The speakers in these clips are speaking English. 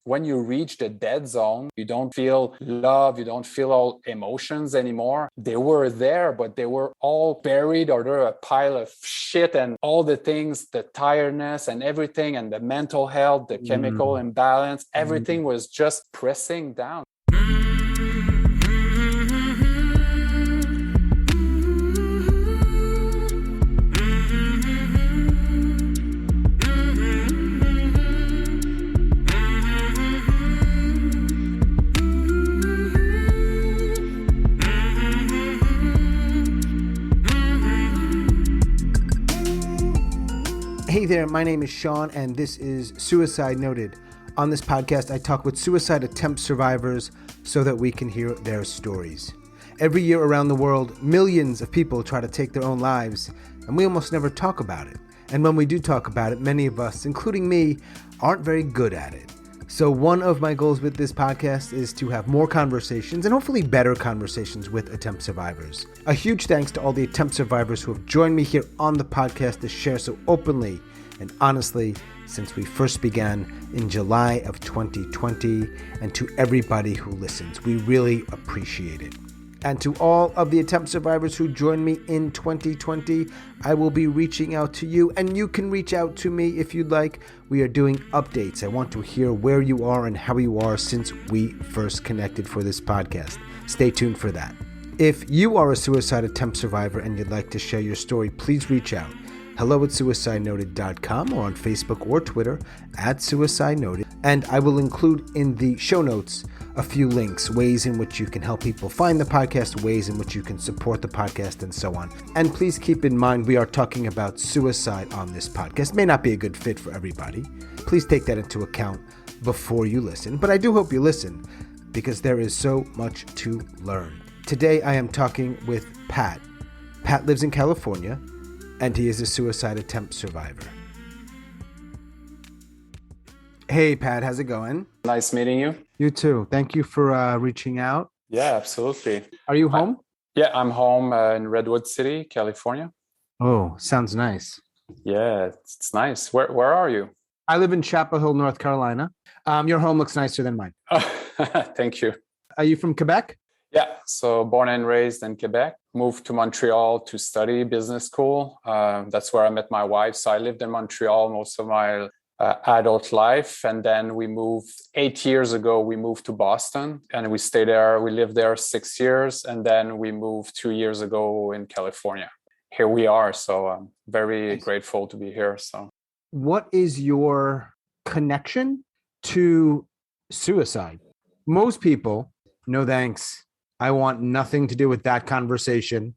when you reach the dead zone, you don't feel love, you don't feel all emotions anymore. They were there, but they were all buried under a pile of shit, and all the things, the tiredness and everything, and the mental health, the chemical imbalance, everything was just pressing down. Hey there, my name is Sean, and this is Suicide Noted. On this podcast, I talk with suicide attempt survivors so that we can hear their stories. Every year around the world, millions of people try to take their own lives, and we almost never talk about it. And when we do talk about it, many of us, including me, aren't very good at it. So one of my goals with this podcast is to have more conversations, and hopefully better conversations, with attempt survivors. A huge thanks to all the attempt survivors who have joined me here on the podcast to share so openly and honestly since we first began in July of 2020, and to everybody who listens. We really appreciate it. And to all of the attempt survivors who joined me in 2020, I will be reaching out to you, and you can reach out to me if you'd like. We are doing updates. I want to hear where you are and how you are since we first connected for this podcast. Stay tuned for that. If you are a suicide attempt survivor and you'd like to share your story, please reach out. hello@suicidenoted.com or on Facebook or Twitter @suicidenoted. And I will include in the show notes a few links, ways in which you can help people find the podcast, ways in which you can support the podcast, and so on. And please keep in mind, we are talking about suicide on this podcast. May not be a good fit for everybody. Please take that into account before you listen. But I do hope you listen, because there is so much to learn. Today I am talking with Pat. Pat lives in California, and he is a suicide attempt survivor. Hey, Pat, how's it going? Nice meeting you. You too. Thank you for reaching out. Yeah, absolutely. Are you home? Yeah, I'm home in Redwood City, California. Oh, sounds nice. Yeah, it's nice. Where are you? I live in Chapel Hill, North Carolina. Your home looks nicer than mine. Thank you. Are you from Quebec? Yeah, so born and raised in Quebec, moved to Montreal to study business school. That's where I met my wife. So I lived in Montreal most of my adult life. And then we moved 8 years ago, we moved to Boston, and we stayed there. We lived there 6 years. And then we moved 2 years ago in California. Here we are. So I'm very grateful to be here. So what is your connection to suicide? Most people, no thanks. I want nothing to do with that conversation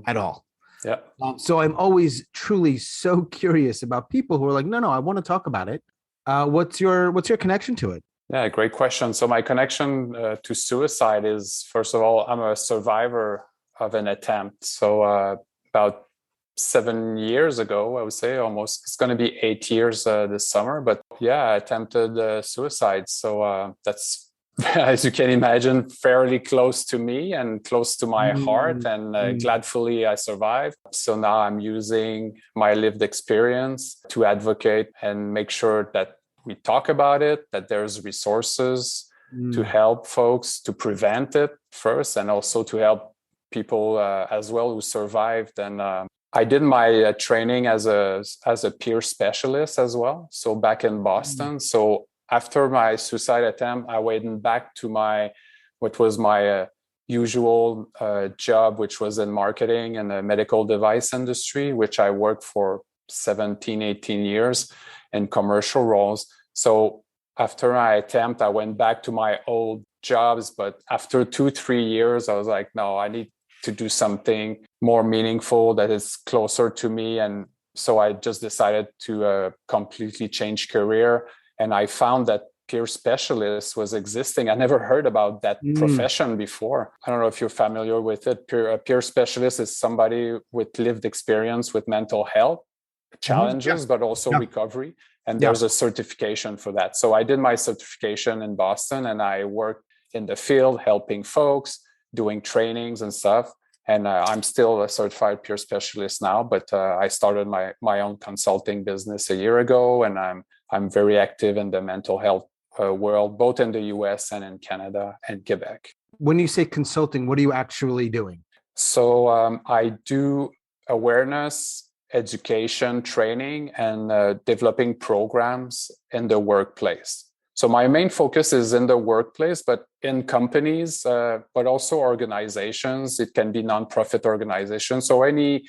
at all. Yeah. So I'm always truly so curious about people who are like, no, I want to talk about it. What's your connection to it? Yeah, great question. So my connection to suicide is, first of all, I'm a survivor of an attempt. So about 7 years ago, I would say, almost, it's going to be 8 years this summer. But yeah, I attempted suicide. So that's, as you can imagine, fairly close to me and close to my heart. And gladfully, I survived. So now I'm using my lived experience to advocate and make sure that we talk about it, that there's resources to help folks to prevent it first, and also to help people as well who survived. And I did my training as a peer specialist as well. So back in Boston. So after my suicide attempt, I went back to what was my usual job, which was in marketing and the medical device industry, which I worked for 17, 18 years in commercial roles. So after my attempt, I went back to my old jobs. But after 2-3 years, I was like, no, I need to do something more meaningful that is closer to me. And so I just decided to completely change career. And I found that peer specialist was existing. I never heard about that profession before. I don't know if you're familiar with it. A peer specialist is somebody with lived experience with mental health challenges, but also recovery. And there's a certification for that. So I did my certification in Boston, and I worked in the field helping folks, doing trainings and stuff. And I'm still a certified peer specialist now, but I started my own consulting business a year ago, and I'm very active in the mental health world, both in the US and in Canada and Quebec. When you say consulting, what are you actually doing? So I do awareness, education, training, and developing programs in the workplace. So my main focus is in the workplace, but in companies, but also organizations. It can be nonprofit organizations. So any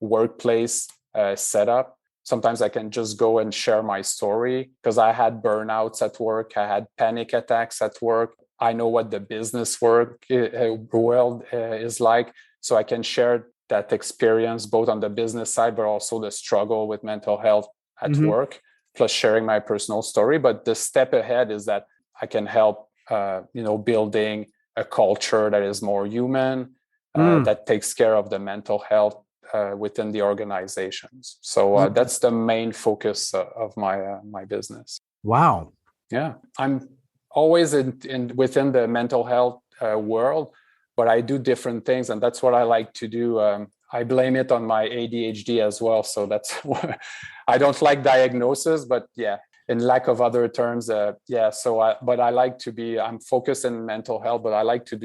workplace setup. Sometimes I can just go and share my story because I had burnouts at work. I had panic attacks at work. I know what the business world is like. So I can share that experience both on the business side, but also the struggle with mental health at work, plus sharing my personal story. But the step ahead is that I can help, building a culture that is more human, that takes care of the mental health within the organizations. So that's the main focus of my business. Wow. Yeah, I'm always in within the mental health world, but I do different things, and that's what I like to do. I blame it on my ADHD as well. So that's I don't like diagnosis, but yeah, in lack of other terms, but I like to be. I'm focused in mental health, but I like to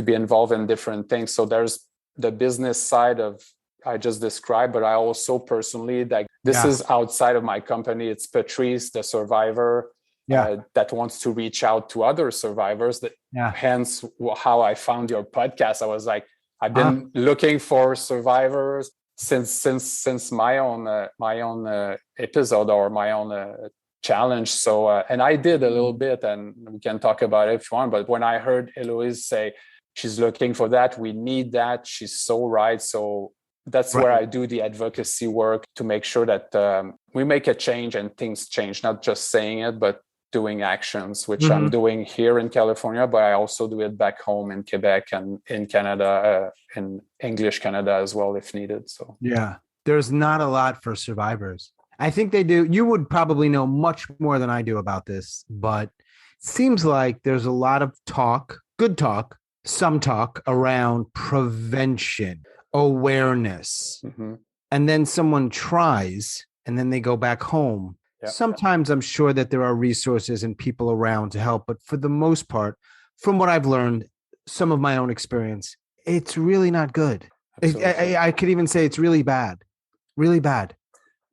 be involved in different things. So there's the business side of I just described, but I also personally this is outside of my company. It's Patrice, the survivor, that wants to reach out to other survivors. Hence how I found your podcast. I was like, I've been looking for survivors since my own episode or my own challenge. So and I did a little bit, and we can talk about it if you want. But when I heard Eloise say she's looking for that, we need that, she's so right. So that's where I do the advocacy work to make sure that we make a change and things change, not just saying it, but doing actions, which I'm doing here in California, but I also do it back home in Quebec and in Canada, in English Canada as well, if needed. So yeah, there's not a lot for survivors. I think they do. You would probably know much more than I do about this, but it seems like there's a lot of talk, good talk, some talk around prevention, awareness, and then someone tries and then they go back home. Sometimes I'm sure that there are resources and people around to help, but for the most part, from what I've learned, some of my own experience, it's really not good. I could even say it's really bad, really bad.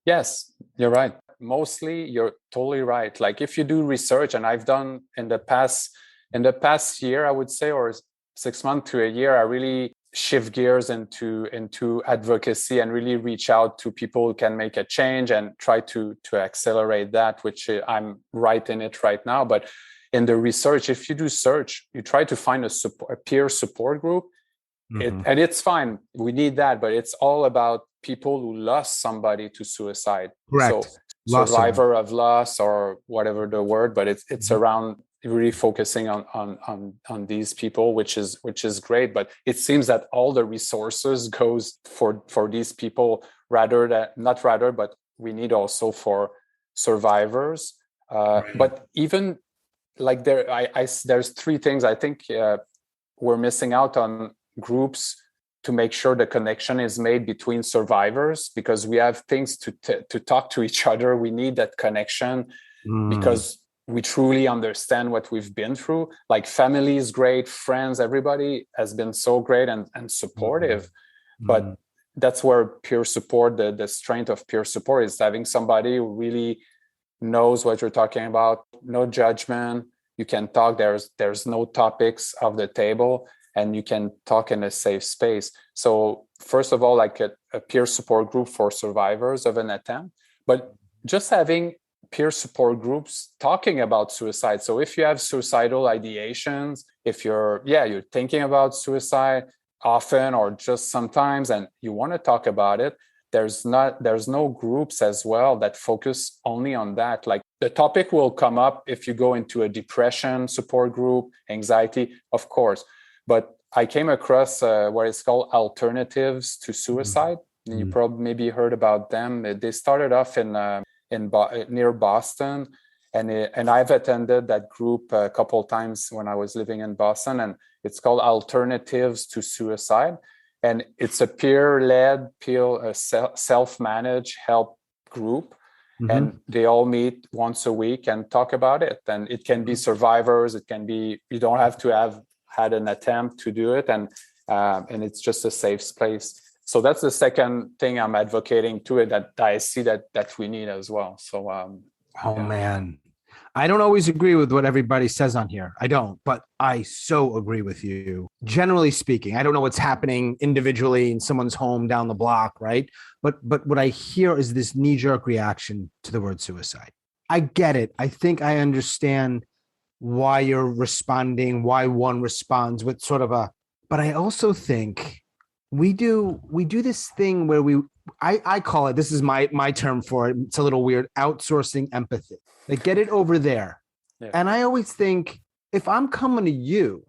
Yes, you're right. Mostly, you're totally right. Like if you do research, and I've done in the past year, I would say, or 6 months to a year, I really shift gears into advocacy and really reach out to people who can make a change and try to accelerate that, which I'm right in it right now. But in the research, if you do search, you try to find a peer support group, and it's fine. We need that, but it's all about people who lost somebody to suicide. Correct. So survivor of loss or whatever the word, but it's around really focusing on these people, which is great. But it seems that all the resources goes for these people but we need also for survivors. But even like there's three things I think we're missing out on: groups to make sure the connection is made between survivors, because we have things to talk to each other. We need that connection because we truly understand what we've been through. Like family is great, friends, everybody has been so great and supportive. But that's where peer support, the strength of peer support is having somebody who really knows what you're talking about, no judgment. You can talk, there's no topics off the table, and you can talk in a safe space. So first of all, like a peer support group for survivors of an attempt, but just having peer support groups talking about suicide. So if you have suicidal ideations, if you're thinking about suicide often or just sometimes, and you want to talk about it, there's no groups as well that focus only on that. Like the topic will come up if you go into a depression support group, anxiety, of course. But I came across what is called Alternatives to Suicide. You probably maybe heard about them. They started off near Boston, and I've attended that group a couple of times when I was living in Boston. And it's called Alternatives to Suicide, and it's a peer-led, self-managed help group. and they all meet once a week and talk about it. And it can be survivors. It can be, you don't have to have had an attempt to do it. And it's just a safe space. So that's the second thing I'm advocating to it, that I see that we need as well. So, man, I don't always agree with what everybody says on here. I don't, but I so agree with you. Generally speaking, I don't know what's happening individually in someone's home down the block, right? But what I hear is this knee-jerk reaction to the word suicide. I get it. I think I understand why you're responding, why one responds with sort of but I also think we do this thing where I call it, this is my term for it, it's a little weird, outsourcing empathy. They get it over there. Yeah. And I always think, if I'm coming to you,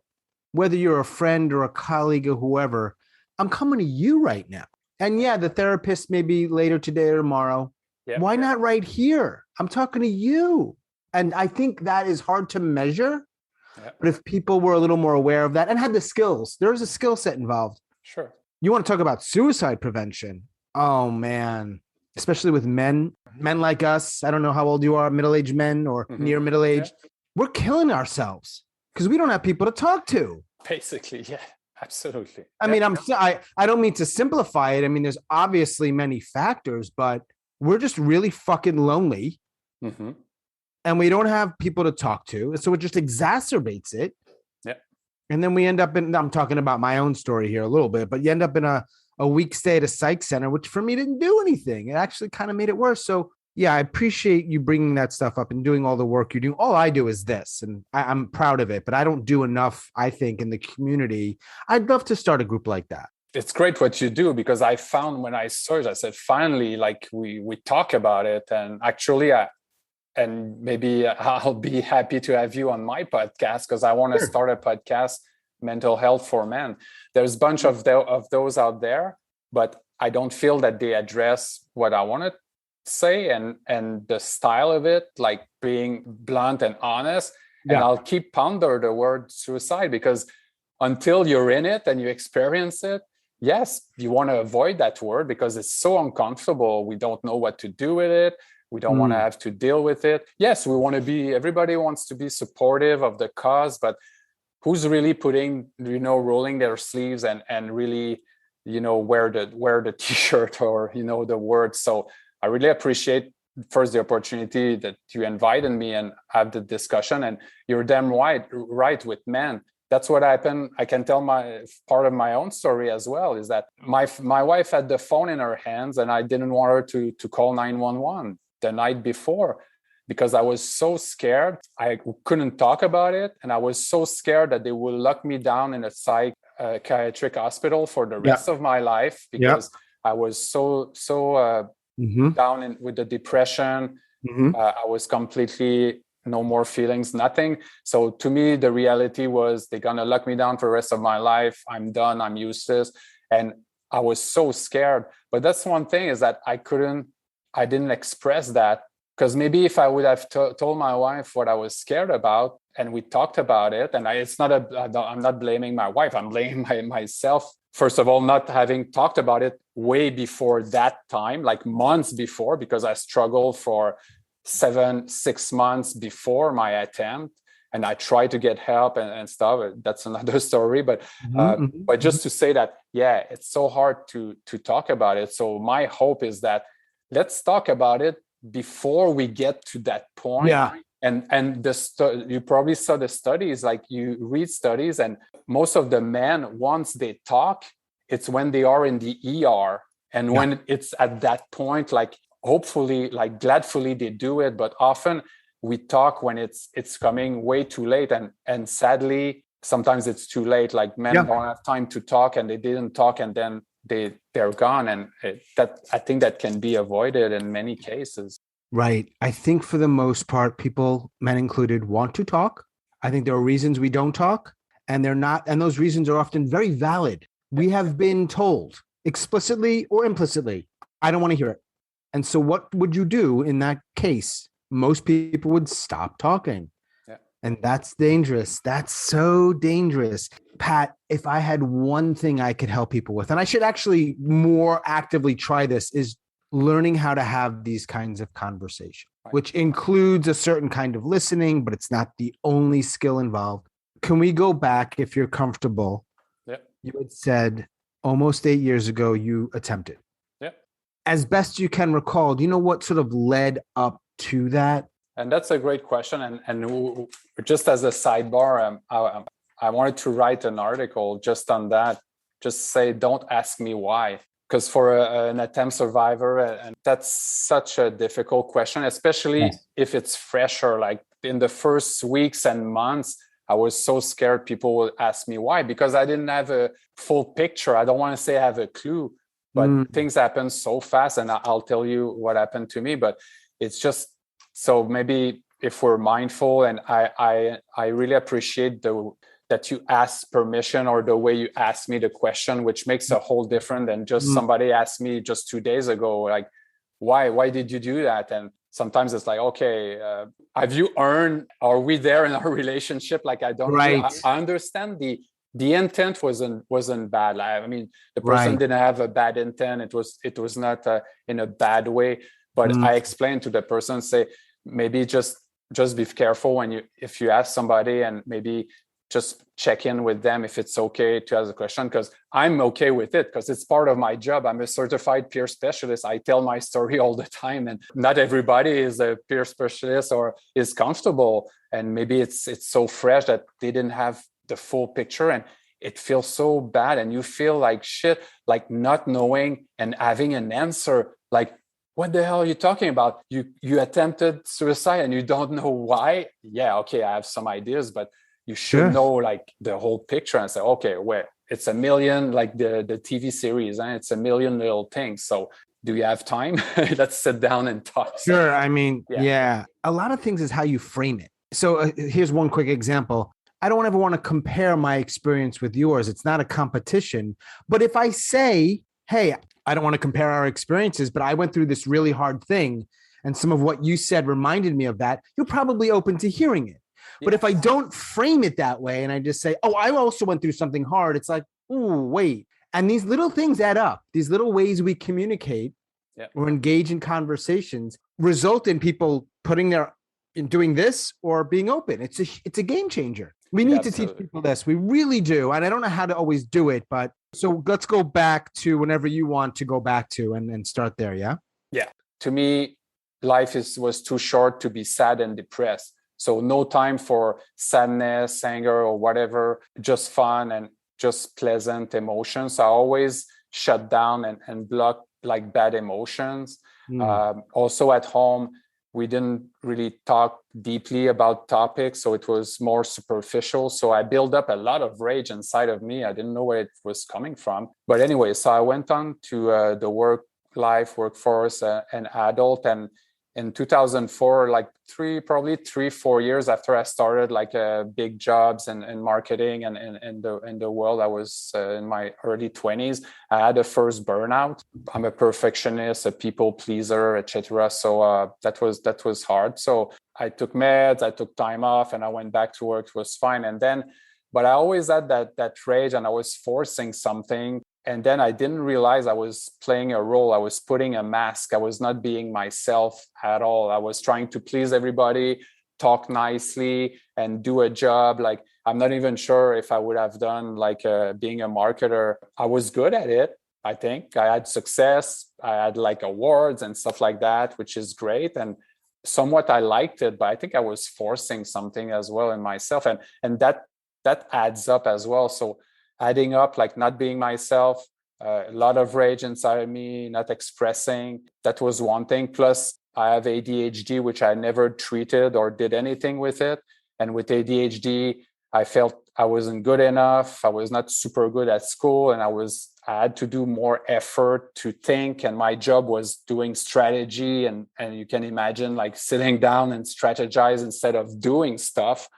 whether you're a friend or a colleague or whoever, I'm coming to you right now. And yeah, the therapist may be later today or tomorrow. Yeah. Why not right here? I'm talking to you. And I think that is hard to measure. Yeah. But if people were a little more aware of that and had the skills, there's a skill set involved. Sure. You want to talk about suicide prevention? Oh, man. Especially with men like us. I don't know how old you are, middle-aged men or near middle-aged. Yeah. We're killing ourselves because we don't have people to talk to. Basically, yeah, absolutely. I mean, I don't mean to simplify it. I mean, there's obviously many factors, but we're just really fucking lonely. Mm-hmm. And we don't have people to talk to. So it just exacerbates it. Yeah. And then we end up I'm talking about my own story here a little bit, but you end up in a week stay at a psych center, which for me didn't do anything. It actually kind of made it worse. So yeah, I appreciate you bringing that stuff up and doing all the work you're doing. All I do is this, and I'm proud of it, but I don't do enough, I think, in the community. I'd love to start a group like that. It's great what you do, because I found when I searched, I said, finally, like we talk about it. And actually, and maybe I'll be happy to have you on my podcast, because I want to start a podcast, Mental Health for Men. There's a bunch of those out there, but I don't feel that they address what I want to say and the style of it, like being blunt and honest. Yeah. And I'll keep ponder the word suicide, because until you're in it and you experience it, yes, you want to avoid that word because it's so uncomfortable. We don't know what to do with it. We don't want to have to deal with it. Yes, everybody wants to be supportive of the cause, but who's really putting, rolling their sleeves and really, wear the t-shirt or, the words. So I really appreciate first the opportunity that you invited me and have the discussion. And you're damn right with men. That's what happened. I can tell part of my own story as well, is that my wife had the phone in her hands and I didn't want her to call 911 the night before, because I was so scared. I couldn't talk about it. And I was so scared that they would lock me down in a psychiatric hospital for the rest of my life, because I was so down with the depression. I was completely no more feelings, nothing. So to me, the reality was they're going to lock me down for the rest of my life. I'm done. I'm useless. And I was so scared. But that's one thing, is that I didn't express that, because maybe if I would have told my wife what I was scared about and we talked about it, and I'm not blaming my wife, I'm blaming myself. First of all, not having talked about it way before that time, like months before, because I struggled for 6 months before my attempt, and I tried to get help and stuff. That's another story. But just to say that, yeah, it's so hard to talk about it. So my hope is that let's talk about it before we get to that point. Yeah. And you probably saw the studies, like you read studies, and most of the men, once they talk, it's when they are in the ER. And when it's at that point, like hopefully, like gladfully they do it. But often we talk when it's coming way too late. And sadly, sometimes it's too late. Like men don't have time to talk, and they didn't talk, and then they're gone. And I think that can be avoided in many cases. Right. I think for the most part, people, men included, want to talk. I think there are reasons we don't talk, and they're not. And those reasons are often very valid. We have been told explicitly or implicitly, I don't want to hear it. And so what would you do in that case? Most people would stop talking. Yeah. And that's dangerous. That's so dangerous. Pat, if I had one thing I could help people with, and I should actually more actively try this, is learning how to have these kinds of conversations, Right. which includes a certain kind of listening, but it's not the only skill involved. Can we go back, if you're comfortable? Yeah. You had said almost 8 years ago you attempted. Yeah. As best you can recall, do you know what sort of led up to that? And that's a great question. And just as a sidebar, I wanted to write an article just on that. Just say, don't ask me why. Because for an attempt survivor, and that's such a difficult question, especially if it's fresher. Like in the first weeks and months, I was so scared people would ask me why, because I didn't have a full picture. I don't want to say I have a clue, but things happen so fast. And I'll tell you what happened to me. But it's just, so maybe if we're mindful, and I really appreciate that you ask permission, or the way you ask me the question, which makes a whole different than just somebody asked me just 2 days ago, like, why did you do that? And sometimes it's like, okay, have you earned, are we there in our relationship? Like, I don't know. I understand the intent wasn't bad. I mean, the person didn't have a bad intent. It was not in a bad way. But I explained to the person, say, maybe just be careful if you ask somebody, and maybe just check in with them if it's okay to ask a question, because I'm okay with it, because it's part of my job. I'm a certified peer specialist. I tell my story all the time, and not everybody is a peer specialist or is comfortable. And maybe it's so fresh that they didn't have the full picture, and it feels so bad, and you feel like shit, like not knowing and having an answer, like, what the hell are you talking about? You attempted suicide and you don't know why? Yeah, okay, I have some ideas, but you should know like the whole picture and say, okay, well, it's a million, like the TV series, and it's a million little things. So do you have time? Let's sit down and talk. Sure. I mean, yeah. A lot of things is how you frame it. So here's one quick example. I don't ever want to compare my experience with yours. It's not a competition. But if I say, hey, I don't want to compare our experiences, but I went through this really hard thing, and some of what you said reminded me of that, you're probably open to hearing it. But if I don't frame it that way, and I just say, oh, I also went through something hard, it's like, oh, wait. And these little things add up. These little ways we communicate or engage in conversations result in people in doing this or being open. It's a game changer. We need to teach people this. We really do. And I don't know how to always do it, but so let's go back to whenever you want to go back to and start there. Yeah. Yeah. To me, life was too short to be sad and depressed. So no time for sadness, anger, or whatever, just fun and just pleasant emotions. I always shut down and block like bad emotions. Also at home, we didn't really talk deeply about topics, so it was more superficial. So I built up a lot of rage inside of me. I didn't know where it was coming from. But anyway, so I went on to the workforce, and adult. And in 2004, like 4 years after I started like big jobs and marketing and in the world, I was in my early 20s. I had a first burnout. I'm a perfectionist, a people pleaser, etc. So that was hard. So I took meds, I took time off, and I went back to work. It was fine. And then, but I always had that rage, and I was forcing something. And then I didn't realize I was playing a role. I was putting a mask. I was not being myself at all. I was trying to please everybody, talk nicely, and do a job. Like, I'm not even sure if I would have done like being a marketer. I was good at it. I think I had success. I had like awards and stuff like that, which is great. And somewhat I liked it, but I think I was forcing something as well in myself. And that adds up as well. So adding up, like not being myself, a lot of rage inside of me, not expressing. That was one thing. Plus, I have ADHD, which I never treated or did anything with it. And with ADHD, I felt I wasn't good enough. I was not super good at school, and I had to do more effort to think. And my job was doing strategy. And you can imagine like sitting down and strategize instead of doing stuff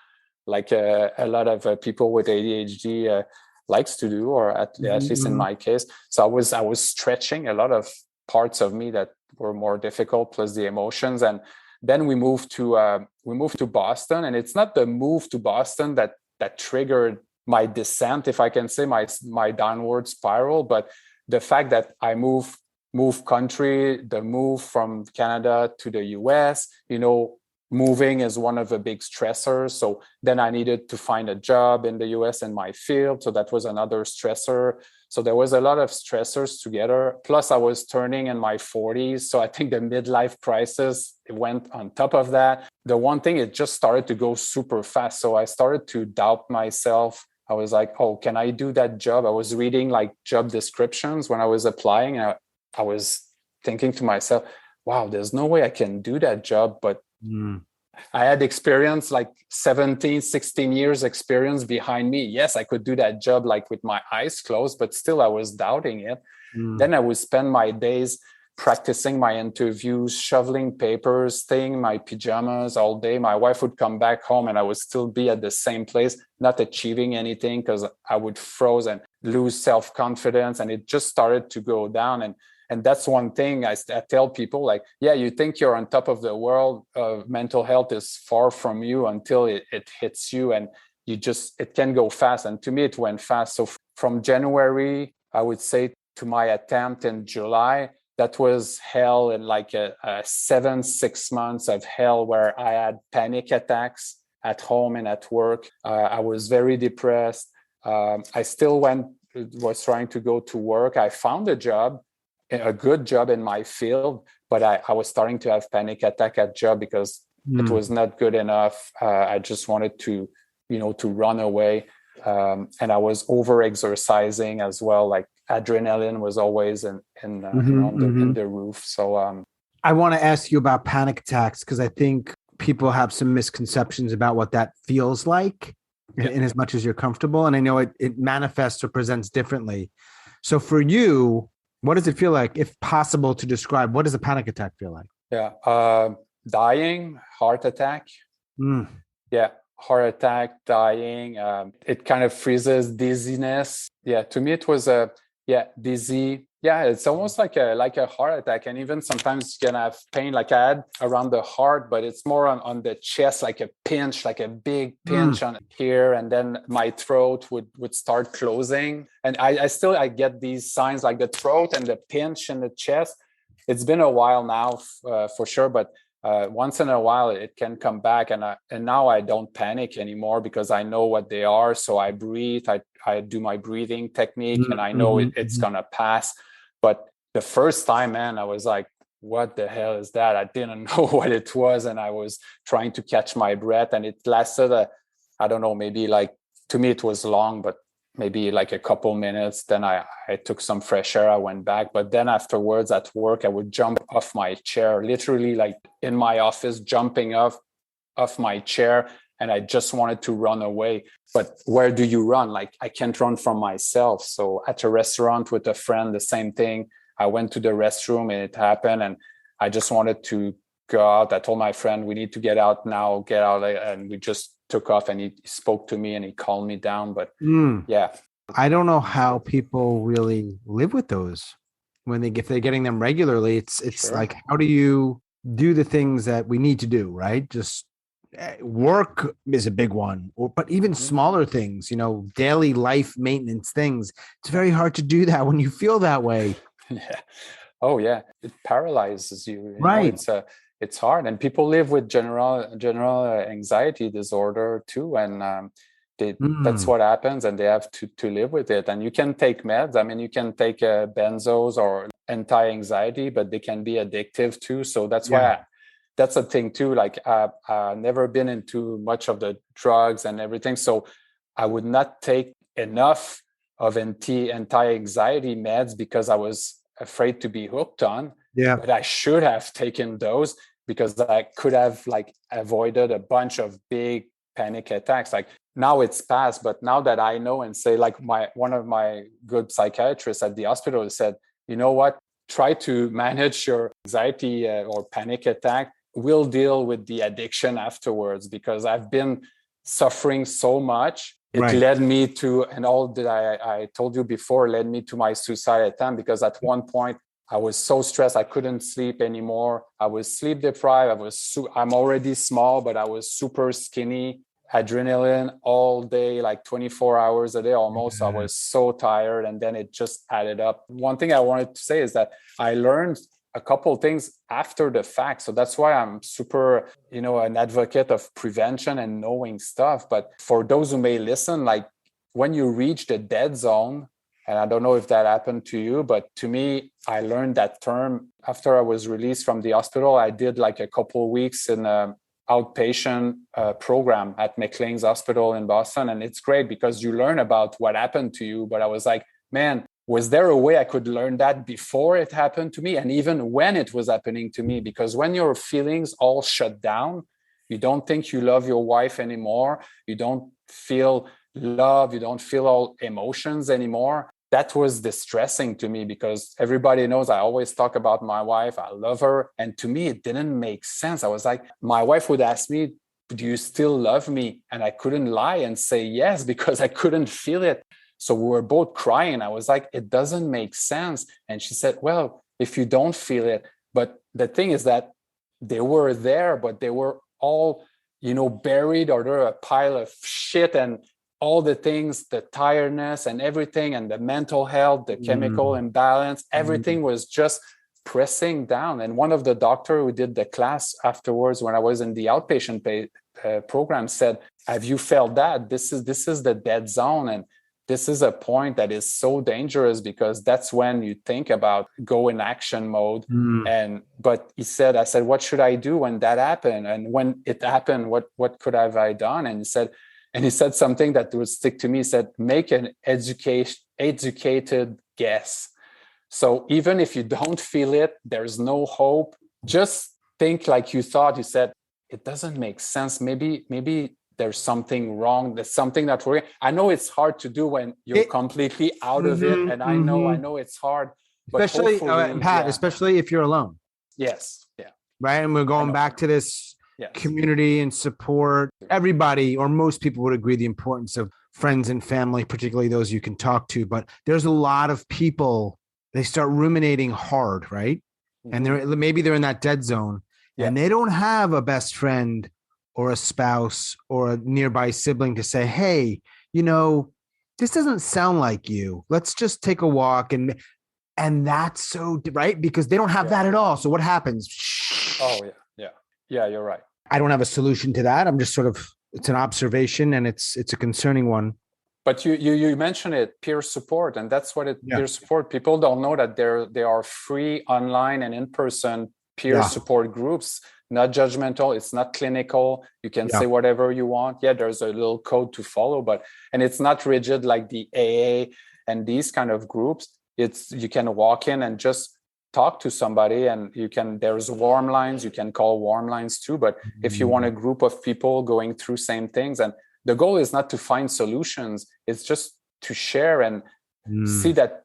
like a lot of people with ADHD likes to do, or at least in my case. So I was stretching a lot of parts of me that were more difficult, plus the emotions. And then we moved to Boston, and it's not the move to Boston that triggered my descent, if I can say, my downward spiral, but the fact that I moved move country, the move from Canada to the US, moving is one of the big stressors. So then I needed to find a job in the US in my field. So that was another stressor. So there was a lot of stressors together. Plus I was turning in my 40s. So I think the midlife crisis went on top of that. The one thing, it just started to go super fast. So I started to doubt myself. I was like, oh, can I do that job? I was reading like job descriptions when I was applying. I was thinking to myself, wow, there's no way I can do that job. But I had experience, like 17, 16 years experience behind me. Yes, I could do that job like with my eyes closed, but still I was doubting it. Then I would spend my days practicing my interviews, shoveling papers, staying in my pajamas all day. My wife would come back home and I would still be at the same place, not achieving anything, because I would froze and lose self-confidence. And it just started to go down. And that's one thing I tell people, like, yeah, you think you're on top of the world. Mental health is far from you until it hits you, and it can go fast. And to me, it went fast. So from January, I would say, to my attempt in July, that was hell, and like a 6 months of hell where I had panic attacks at home and at work. I was very depressed. I still was trying to go to work. I found a good job in my field, but I was starting to have panic attack at job because it was not good enough. I just wanted to run away. And I was over exercising as well. Like adrenaline was always in the roof. So I want to ask you about panic attacks, because I think people have some misconceptions about what that feels like, in as much as you're comfortable. And I know it manifests or presents differently. So for you, what does it feel like, if possible to describe? What does a panic attack feel like? Yeah, dying, heart attack. Yeah, heart attack, dying. It kind of freezes, dizziness. Yeah, to me it was dizzy. Yeah, it's almost like a heart attack, and even sometimes you can have pain, like I had around the heart, but it's more on the chest, like a pinch, like a big pinch on here, and then my throat would start closing. And I get these signs, like the throat and the pinch in the chest. It's been a while now, for sure, but once in a while it can come back, and now I don't panic anymore because I know what they are. So I breathe, I do my breathing technique, and I know it's gonna pass. But the first time, man, I was like, what the hell is that? I didn't know what it was, and I was trying to catch my breath, and it lasted I don't know, maybe, like, to me it was long, but maybe like a couple minutes. Then I took some fresh air, I went back. But then afterwards at work, I would jump off my chair, literally, like in my office, jumping off my chair, and I just wanted to run away. But where do you run? Like, I can't run from myself. So at a restaurant with a friend, the same thing. I went to the restroom and it happened, and I just wanted to go out. I told my friend, we need to get out now, get out. And we just took off, and he spoke to me and he calmed me down. But yeah. I don't know how people really live with those if they're getting them regularly. It's sure. Like, how do you do the things that we need to do, right? Just work is a big one, but even smaller things, daily life maintenance things. It's very hard to do that when you feel that way. Yeah. Oh yeah. It paralyzes you. Right. It's hard, and people live with general anxiety disorder too, and that's what happens, and they have to live with it. And you can take meds. I mean, you can take benzos or anti-anxiety, but they can be addictive too. So that's why that's a thing too. Like, I've never been into much of the drugs and everything, so I would not take enough of anti-anxiety meds because I was afraid to be hooked on. Yeah. But I should have taken those, because I could have, like, avoided a bunch of big panic attacks. Like, now it's past, but now that I know, and say, like, one of my good psychiatrists at the hospital said, you know what, try to manage your anxiety or panic attack. We'll deal with the addiction afterwards, because I've been suffering so much. It led me to, and all that I told you before, led me to my suicide attempt, because at one point I was so stressed, I couldn't sleep anymore. I was sleep deprived. I'm already small, but I was super skinny. adrenaline all day, like 24 hours a day almost. I was so tired, and then it just added up. One thing I wanted to say is that I learned a couple things after the fact. So that's why I'm super, an advocate of prevention and knowing stuff. But for those who may listen, like when you reach the dead zone, and I don't know if that happened to you, but to me, I learned that term after I was released from the hospital. I did like a couple of weeks in a outpatient program at McLean's Hospital in Boston. And it's great because you learn about what happened to you. But I was like, man, was there a way I could learn that before it happened to me? And even when it was happening to me? Because when your feelings all shut down, you don't think you love your wife anymore. You don't feel love. You don't feel all emotions anymore. That was distressing to me because everybody knows I always talk about my wife. I love her. And to me, it didn't make sense. I was like, my wife would ask me, do you still love me? And I couldn't lie and say yes because I couldn't feel it. So we were both crying. I was like, it doesn't make sense. And she said, well, if you don't feel it. But the thing is that they were there, but they were all, buried under a pile of shit and all the things, the tiredness and everything, and the mental health, the chemical imbalance, everything was just pressing down. And one of the doctors who did the class afterwards, when I was in the outpatient program, said, have you felt that? This is the dead zone. And this is a point that is so dangerous because that's when you think about go in action mode. But I said, what should I do when that happened? And when it happened, what could have I done? And he said something that would stick to me. He said, make an educated guess. So even if you don't feel it, there's no hope. Just think like you thought. You said, it doesn't make sense. Maybe there's something wrong. There's something that I know it's hard to do when you're completely out of it. And I know it's hard. Especially, Pat, especially if you're alone. Yes. Yeah. Right. And we're going back to this community and support. Everybody or most people would agree the importance of friends and family, particularly those you can talk to. But there's a lot of people, they start ruminating hard, right? And maybe they're in that dead zone and they don't have a best friend or a spouse or a nearby sibling to say, hey, this doesn't sound like you. Let's just take a walk. And that's so right, because they don't have that at all. So what happens? Oh, yeah, you're right. I don't have a solution to that. I'm just it's an observation, and it's a concerning one. But you mentioned it, peer support, and that's what peer support. People don't know that there are free online and in-person peer support groups. Not judgmental. It's not clinical. You can say whatever you want. Yeah, there's a little code to follow, and it's not rigid like the AA and these kind of groups. You can walk in and just talk to somebody, and there's warm lines. You can call warm lines too. But if you want a group of people going through same things, and the goal is not to find solutions, it's just to share and see that,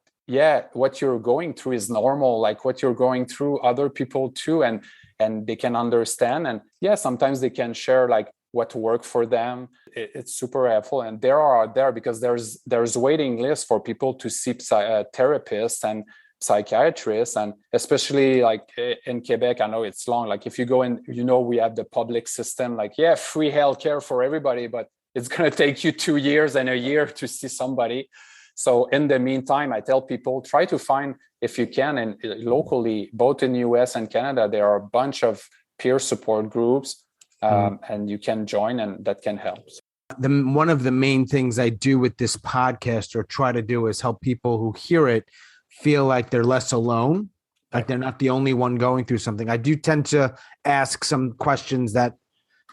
what you're going through is normal, like what you're going through, other people too, and they can understand. And sometimes they can share like what worked for them. It's super helpful. And there are because there's waiting lists for people to see therapists and psychiatrists, and especially like in Quebec, I know it's long. Like if you go in, we have the public system, like free healthcare for everybody, but it's going to take you 2 years and a year to see somebody. So in the meantime, I tell people, try to find, if you can, and locally, both in the US and Canada, there are a bunch of peer support groups, and you can join, and that can help. One of the main things I do with this podcast, or try to do, is help people who hear it feel like they're less alone, like they're not the only one going through something. I do tend to ask some questions that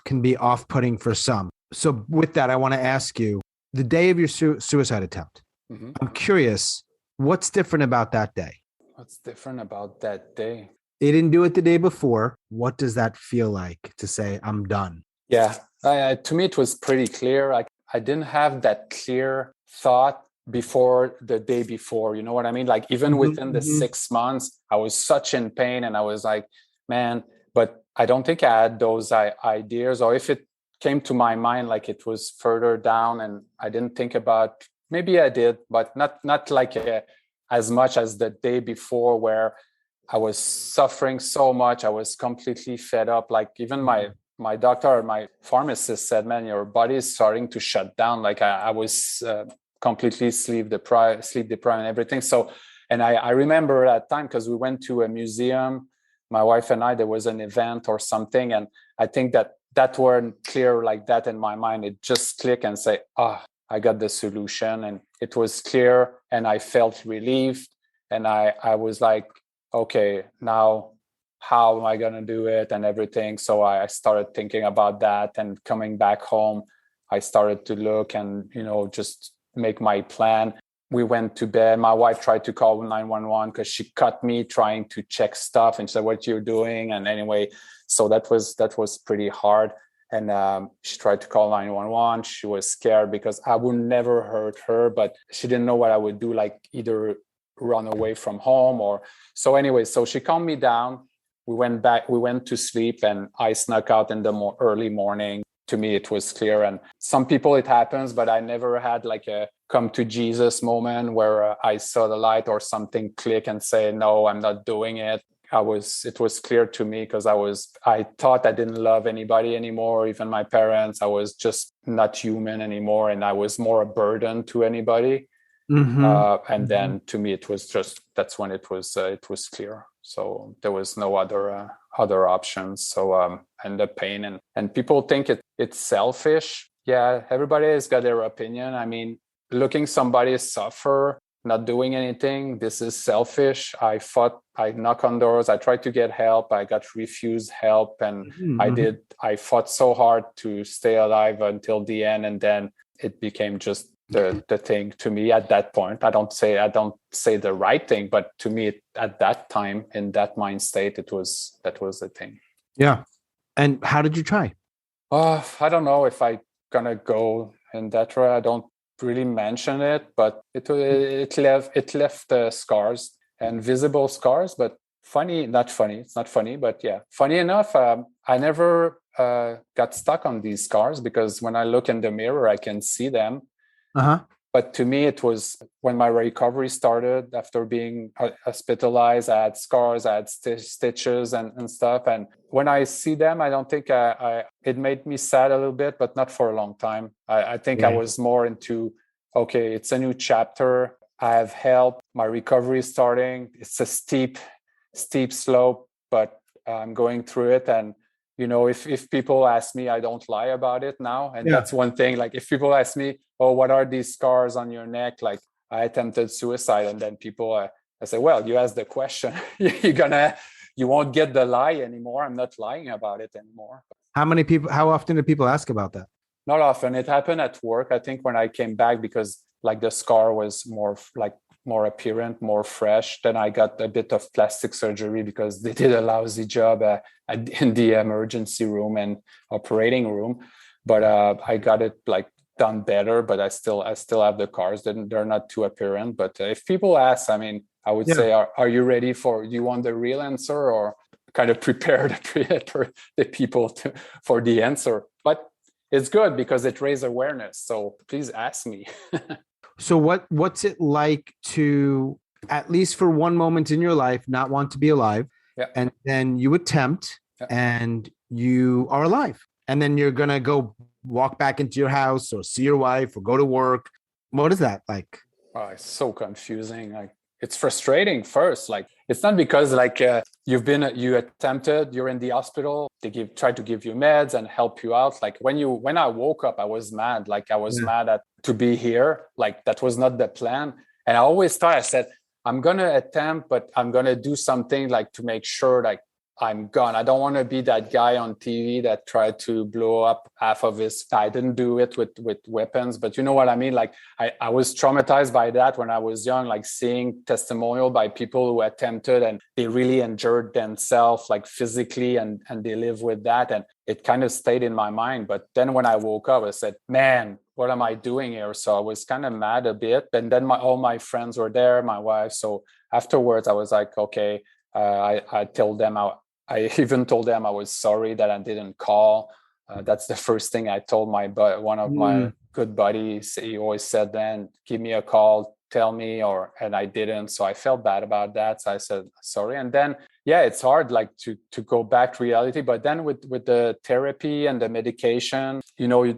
can be off-putting for some. So with that, I want to ask you, the day of your suicide attempt, I'm curious, what's different about that day? What's different about that day? They didn't do it the day before. What does that feel like to say, I'm done? Yeah, to me, it was pretty clear. I didn't have that clear thought before the day before. You know what I mean? Like even within the 6 months, I was such in pain, and I was like, man, but I don't think I had those ideas, or if it came to my mind, like it was further down and I didn't think about. Maybe I did, but not like as much as the day before, where I was suffering so much. I was completely fed up. Like even my my doctor, my pharmacist said, man, your body is starting to shut down. Like I was completely sleep deprived and everything. So, and I remember that time because we went to a museum, my wife and I, there was an event or something. And I think that weren't clear like that in my mind. It just clicked and say, I got the solution. And it was clear and I felt relieved. And I was like, okay, now how am I going to do it and everything? So I started thinking about that, and coming back home, I started to look and, just make my plan. We went to bed. My wife tried to call 911 because she caught me trying to check stuff and said, what you're doing? And anyway, so that was pretty hard. And she tried to call 911. She was scared because I would never hurt her, but she didn't know what I would do, like either run away from home or so. Anyway, so she calmed me down. We went to sleep, and I snuck out in the early morning. To me, it was clear. And some people it happens, but I never had like a come to Jesus moment where I saw the light or something click and say, no, I'm not doing it. It was clear to me because I thought I didn't love anybody anymore, even my parents. I was just not human anymore. And I was more a burden to anybody. And then to me, it was just, that's when it was clear. So there was no other options. So and the pain and people think it's selfish. Yeah, everybody has got their opinion. I mean, looking somebody suffer, not doing anything, this is selfish. I knock on doors, I tried to get help, I got refused help, and I fought so hard to stay alive until the end, and then it became just the thing to me at that point. I don't say the right thing, but to me at that time, in that mind state, that was the thing. Yeah. And how did you try? I don't know if I gonna go in that way. I don't really mention it, but it left scars, and visible scars, but not funny. It's not funny, but yeah, funny enough, I never got stuck on these scars because when I look in the mirror, I can see them. But to me, it was when my recovery started after being hospitalized. I had scars, I had stitches and stuff. And when I see them, I don't think it made me sad a little bit, but not for a long time. I think I was more into, okay, it's a new chapter. I have help. My recovery is starting. It's a steep slope, but I'm going through it. And if people ask me, I don't lie about it now. And that's one thing. Like if people ask me, oh, what are these scars on your neck? Like I attempted suicide. And then people, I say, well, you asked the question. You won't get the lie anymore. I'm not lying about it anymore. How often do people ask about that? Not often. It happened at work. I think when I came back, because like the scar was more apparent, more fresh. Then I got a bit of plastic surgery because they did a lousy job in the emergency room and operating room. But I got it like done better, but I still have the scars. They're not too apparent. But if people ask, I mean, I would say, are you ready do you want the real answer, or kind of prepare the people for the answer? But it's good because it raises awareness. So please ask me. So what's it like to, at least for one moment in your life, not want to be alive, and then you attempt and you are alive, and then you're going to go walk back into your house or see your wife or go to work. What is that like? Oh, it's so confusing. Like it's frustrating first. Like it's not because like you attempted, you're in the hospital, they try to give you meds and help you out. Like when I woke up, I was mad. Like I was mad to be here. Like that was not the plan. And I always thought, I said, I'm going to attempt, but I'm going to do something like to make sure like I'm gone. I don't want to be that guy on TV that tried to blow up half of his. I didn't do it with weapons, but you know what I mean? Like I was traumatized by that when I was young, like seeing testimonial by people who attempted and they really injured themselves like physically and they live with that. And it kind of stayed in my mind. But then when I woke up, I said, man, what am I doing here? So I was kind of mad a bit. And then all my friends were there, my wife. So afterwards I was like, okay, I told them I even told them I was sorry that I didn't call. That's the first thing I told one of my good buddies. He always said, then give me a call, tell me, and I didn't. So I felt bad about that. So I said, sorry. And then, yeah, it's hard like to go back to reality. But then with the therapy and the medication,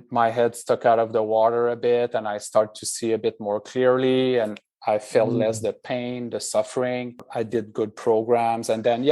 my head stuck out of the water a bit, and I start to see a bit more clearly, and I felt less the pain, the suffering. I did good programs, and then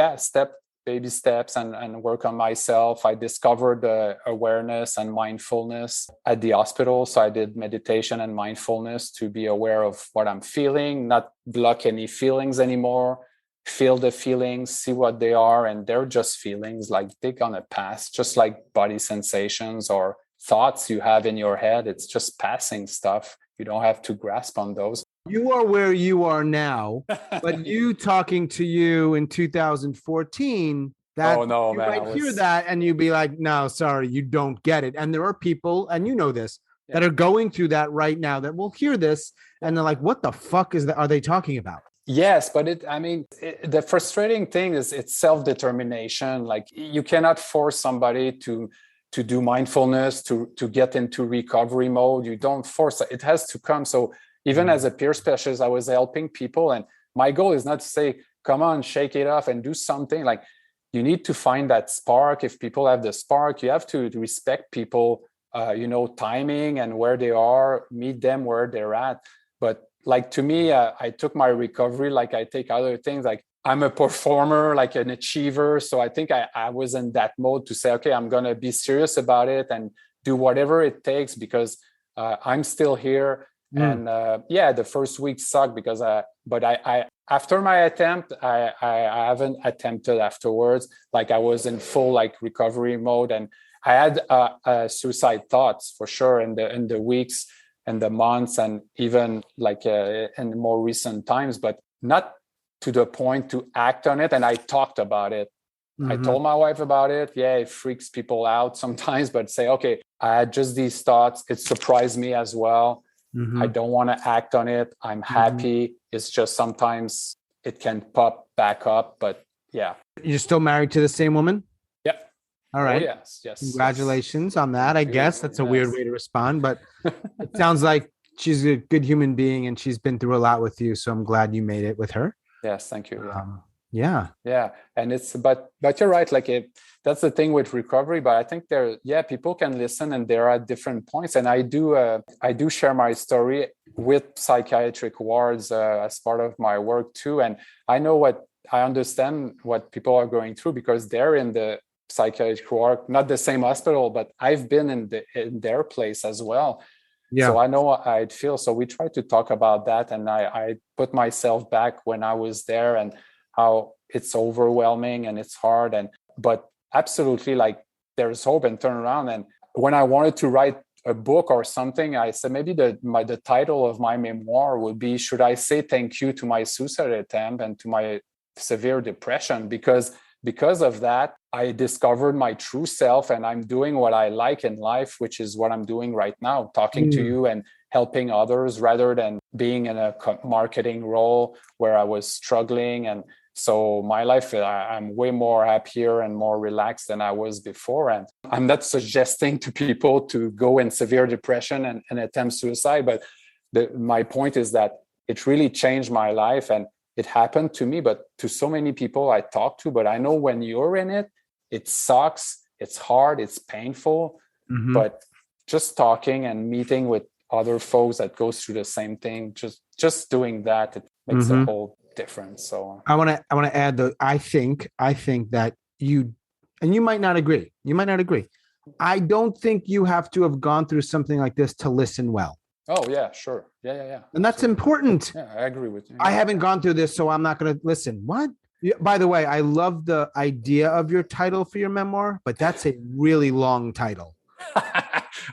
baby steps and work on myself. I discovered the awareness and mindfulness at the hospital. So I did meditation and mindfulness to be aware of what I'm feeling, not block any feelings anymore, feel the feelings, see what they are. And they're just feelings, like they're gonna pass, just like body sensations or thoughts you have in your head. It's just passing stuff. You don't have to grasp on those. You are where you are now, but you talking to you in 2014, that oh no, you man, might hear that and you'd be like, no, sorry, you don't get it. And there are people, and you know this, that are going through that right now that will hear this and they're like, what the fuck are they talking about? Yes, but the frustrating thing is it's self-determination. Like you cannot force somebody to do mindfulness, to get into recovery mode. You don't force it. It has to come. So even as a peer specialist, I was helping people. And my goal is not to say, come on, shake it off and do something. Like you need to find that spark. If people have the spark, you have to respect people, timing and where they are, meet them where they're at. But like to me, I took my recovery like I take other things. Like I'm a performer, like an achiever. So I think I was in that mode to say, okay, I'm going to be serious about it and do whatever it takes because I'm still here. And the first week sucked because but I after my attempt, I haven't attempted afterwards. Like I was in full like recovery mode, and I had suicide thoughts for sure in the weeks and the months, and even like in more recent times, but not to the point to act on it. And I talked about it. I told my wife about it. Yeah, it freaks people out sometimes, but say, okay, I had just these thoughts. It surprised me as well. I don't want to act on it. I'm happy. It's just sometimes it can pop back up, but yeah. You're still married to the same woman? Yeah. All right. Oh, yes. Congratulations on that. I guess that's a weird way to respond, but it sounds like she's a good human being and she's been through a lot with you. So I'm glad you made it with her. Yes. Thank you. Yeah. And but you're right. Like that's the thing with recovery, but I think people can listen and they're at different points. And I do share my story with psychiatric wards as part of my work too. And I understand what people are going through because they're in the psychiatric ward, not the same hospital, but I've been in their place as well. Yeah. So I know how I'd feel. So we try to talk about that. And I put myself back when I was there and how it's overwhelming and it's hard. But absolutely, like there's hope and turn around. And when I wanted to write a book or something, I said maybe the title of my memoir would be, should I say thank you to my suicide attempt and to my severe depression? Because of that, I discovered my true self and I'm doing what I like in life, which is what I'm doing right now, talking to you and helping others rather than being in a marketing role where I was struggling. And so my life, I'm way more happier and more relaxed than I was before. And I'm not suggesting to people to go in severe depression and attempt suicide. But my point is that it really changed my life. And it happened to me, but to so many people I talk to. But I know when you're in it, it sucks. It's hard. It's painful. But just talking and meeting with other folks that goes through the same thing, just doing that, it makes a whole difference. So I want to add that I think that you might not agree. I don't think you have to have gone through something like this to listen well. Oh yeah, sure. Yeah. And that's important. Yeah, I agree with you. I haven't gone through this, so I'm not going to listen. What? By the way, I love the idea of your title for your memoir, but that's a really long title.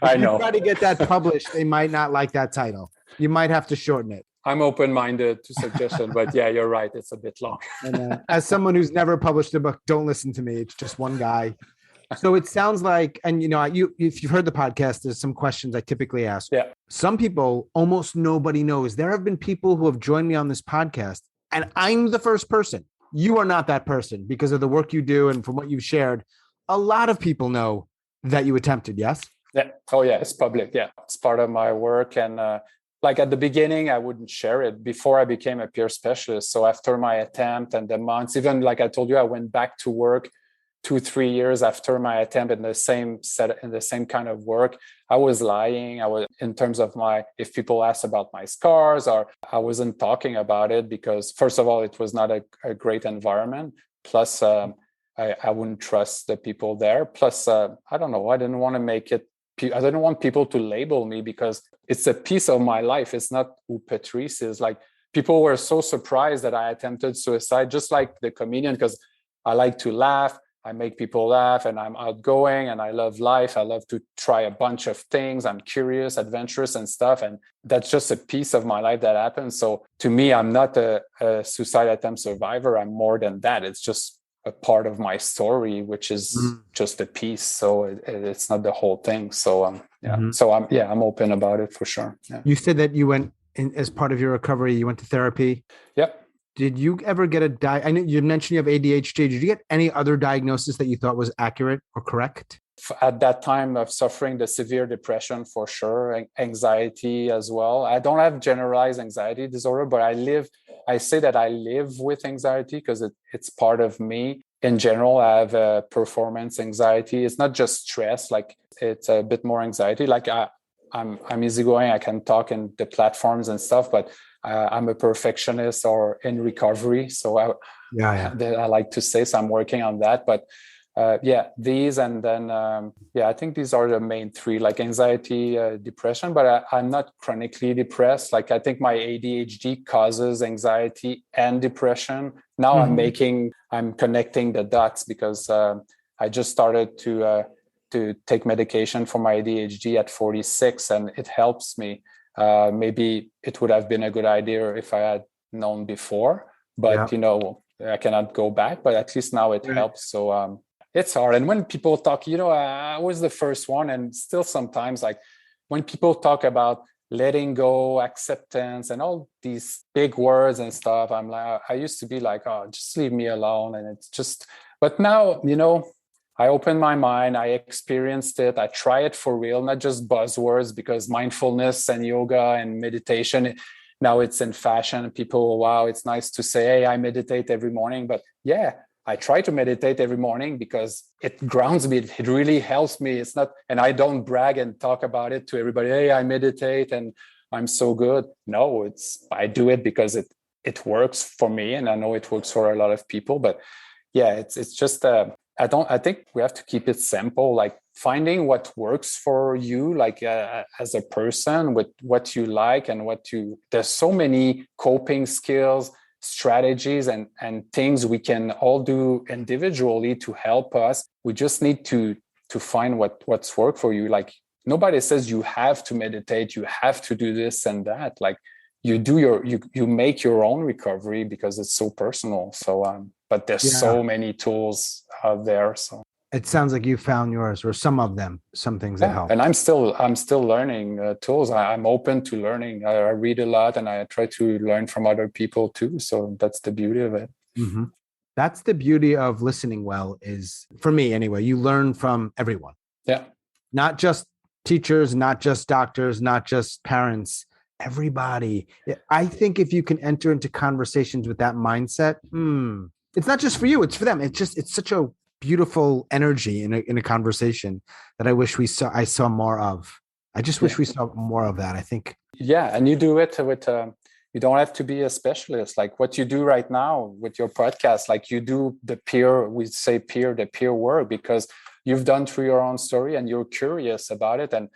I know. If you try to get that published, they might not like that title. You might have to shorten it. I'm open-minded to suggestion, but yeah, you're right. It's a bit long. And, as someone who's never published a book, don't listen to me. It's just one guy. So it sounds like, and if you've heard the podcast, there's some questions I typically ask. Yeah. Some people, almost nobody knows. There have been people who have joined me on this podcast, and I'm the first person. You are not that person because of the work you do and from what you've shared. A lot of people know that you attempted, yes? Yeah. Oh yeah, it's public. Yeah, it's part of my work. And like at the beginning, I wouldn't share it before I became a peer specialist. So after my attempt and the months, even like I told you, I went back to work 2-3 years after my attempt in the same set, in the same kind of work. I was lying. I was, in terms of my, if people asked about my scars, or I wasn't talking about it because first of all, it was not a great environment. Plus, I wouldn't trust the people there. Plus, I don't know. I didn't want to make it. I didn't want people to label me because it's a piece of my life. It's not who Patrice is. Like, people were so surprised that I attempted suicide, just like the comedian, because I like to laugh. I make people laugh, and I'm outgoing, and I love life. I love to try a bunch of things. I'm curious, adventurous, and stuff. And that's just a piece of my life that happens. So to me, I'm not a suicide attempt survivor. I'm more than that. It's just a part of my story, which is just a piece. So it's not the whole thing. So so I'm open about it for sure. Yeah. You said that you went in, as part of your recovery, you went to therapy. Yep. Did you ever get I know you mentioned you have ADHD. Did you get any other diagnosis that you thought was accurate or correct? At that time of suffering the severe depression, for sure, anxiety as well. I don't have generalized anxiety disorder, but I say that I live with anxiety because it's part of me. In general, I have performance anxiety. It's not just stress, like it's a bit more anxiety. Like I'm easygoing. I can talk in the platforms and stuff, but I'm a perfectionist or in recovery. So I like to say, so I'm working on that. But these, and then I think these are the main three, like anxiety, depression. But I'm not chronically depressed. Like, I think my ADHD causes anxiety and depression. Now I'm connecting the dots because I just started to take medication for my ADHD at 46, and it helps me. Maybe it would have been a good idea if I had known before, but I cannot go back. But at least now it helps. So it's hard. And when people talk, I was the first one, and still sometimes, like when people talk about letting go, acceptance, and all these big words and stuff, I'm like, I used to be like, oh, just leave me alone. And it's just, but now, I opened my mind, I experienced it, I try it for real, not just buzzwords, because mindfulness and yoga and meditation, now it's in fashion. People, wow, it's nice to say, hey, I meditate every morning. But I try to meditate every morning because it grounds me. It really helps me. It's not, and I don't brag and talk about it to everybody. Hey, I meditate and I'm so good. No, I do it because it works for me, and I know it works for a lot of people. But it's just I think we have to keep it simple, like finding what works for you, like as a person, with what you like and there's so many coping skills, strategies, and things we can all do individually to help us. We just need to find what's work for you. Like, nobody says you have to meditate, you have to do this and that. Like, you do you make your own recovery because it's so personal. So but there's so many tools out there. So it sounds like you found yours, or some of them, some things that help. And I'm still learning tools. I'm open to learning. I read a lot, and I try to learn from other people too. So that's the beauty of it. Mm-hmm. That's the beauty of listening well, is, for me anyway, you learn from everyone. Yeah. Not just teachers, not just doctors, not just parents, everybody. I think if you can enter into conversations with that mindset, it's not just for you, it's for them. It's such a beautiful energy in a conversation that I wish I saw more of. I just wish we saw more of that, I think. Yeah. And you do it with, you don't have to be a specialist. Like what you do right now with your podcast, like you do the peer work, because you've done through your own story and you're curious about it. And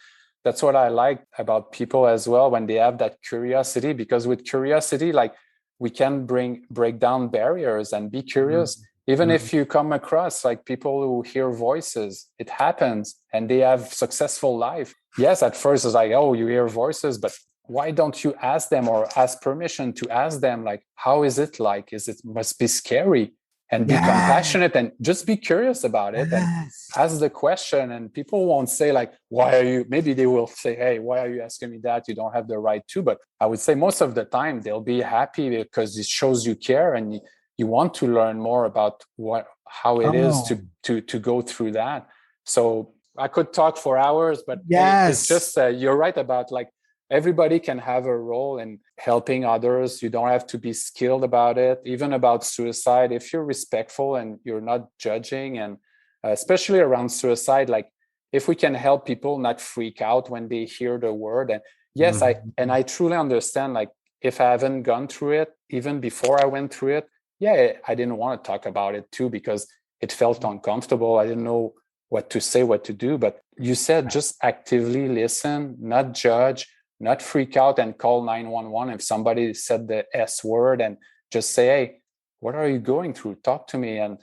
that's what I like about people as well, when they have that curiosity, because with curiosity, like, we can break down barriers and be curious. Even if you come across like people who hear voices, it happens, and they have successful life. Yes, at first it's like, oh, you hear voices, but why don't you ask them, or ask permission to ask them, like, how is it like? Must be scary, and be compassionate, and just be curious about it, and ask the question. And people won't say like, maybe they will say, hey, why are you asking me that? You don't have the right to. But I would say most of the time they'll be happy, because it shows you care, and you want to learn more about how it is to go through that. So I could talk for hours, but it's just, you're right about, like, everybody can have a role in helping others. You don't have to be skilled about it. Even about suicide, if you're respectful and you're not judging, and especially around suicide, like if we can help people not freak out when they hear the word. And yes, I truly understand, like if I haven't gone through it, even before I went through it, yeah, I didn't want to talk about it too, because it felt uncomfortable. I didn't know what to say, what to do. But you said just actively listen, not judge, not freak out and call 911 if somebody said the S word, and just say, hey, what are you going through? Talk to me. And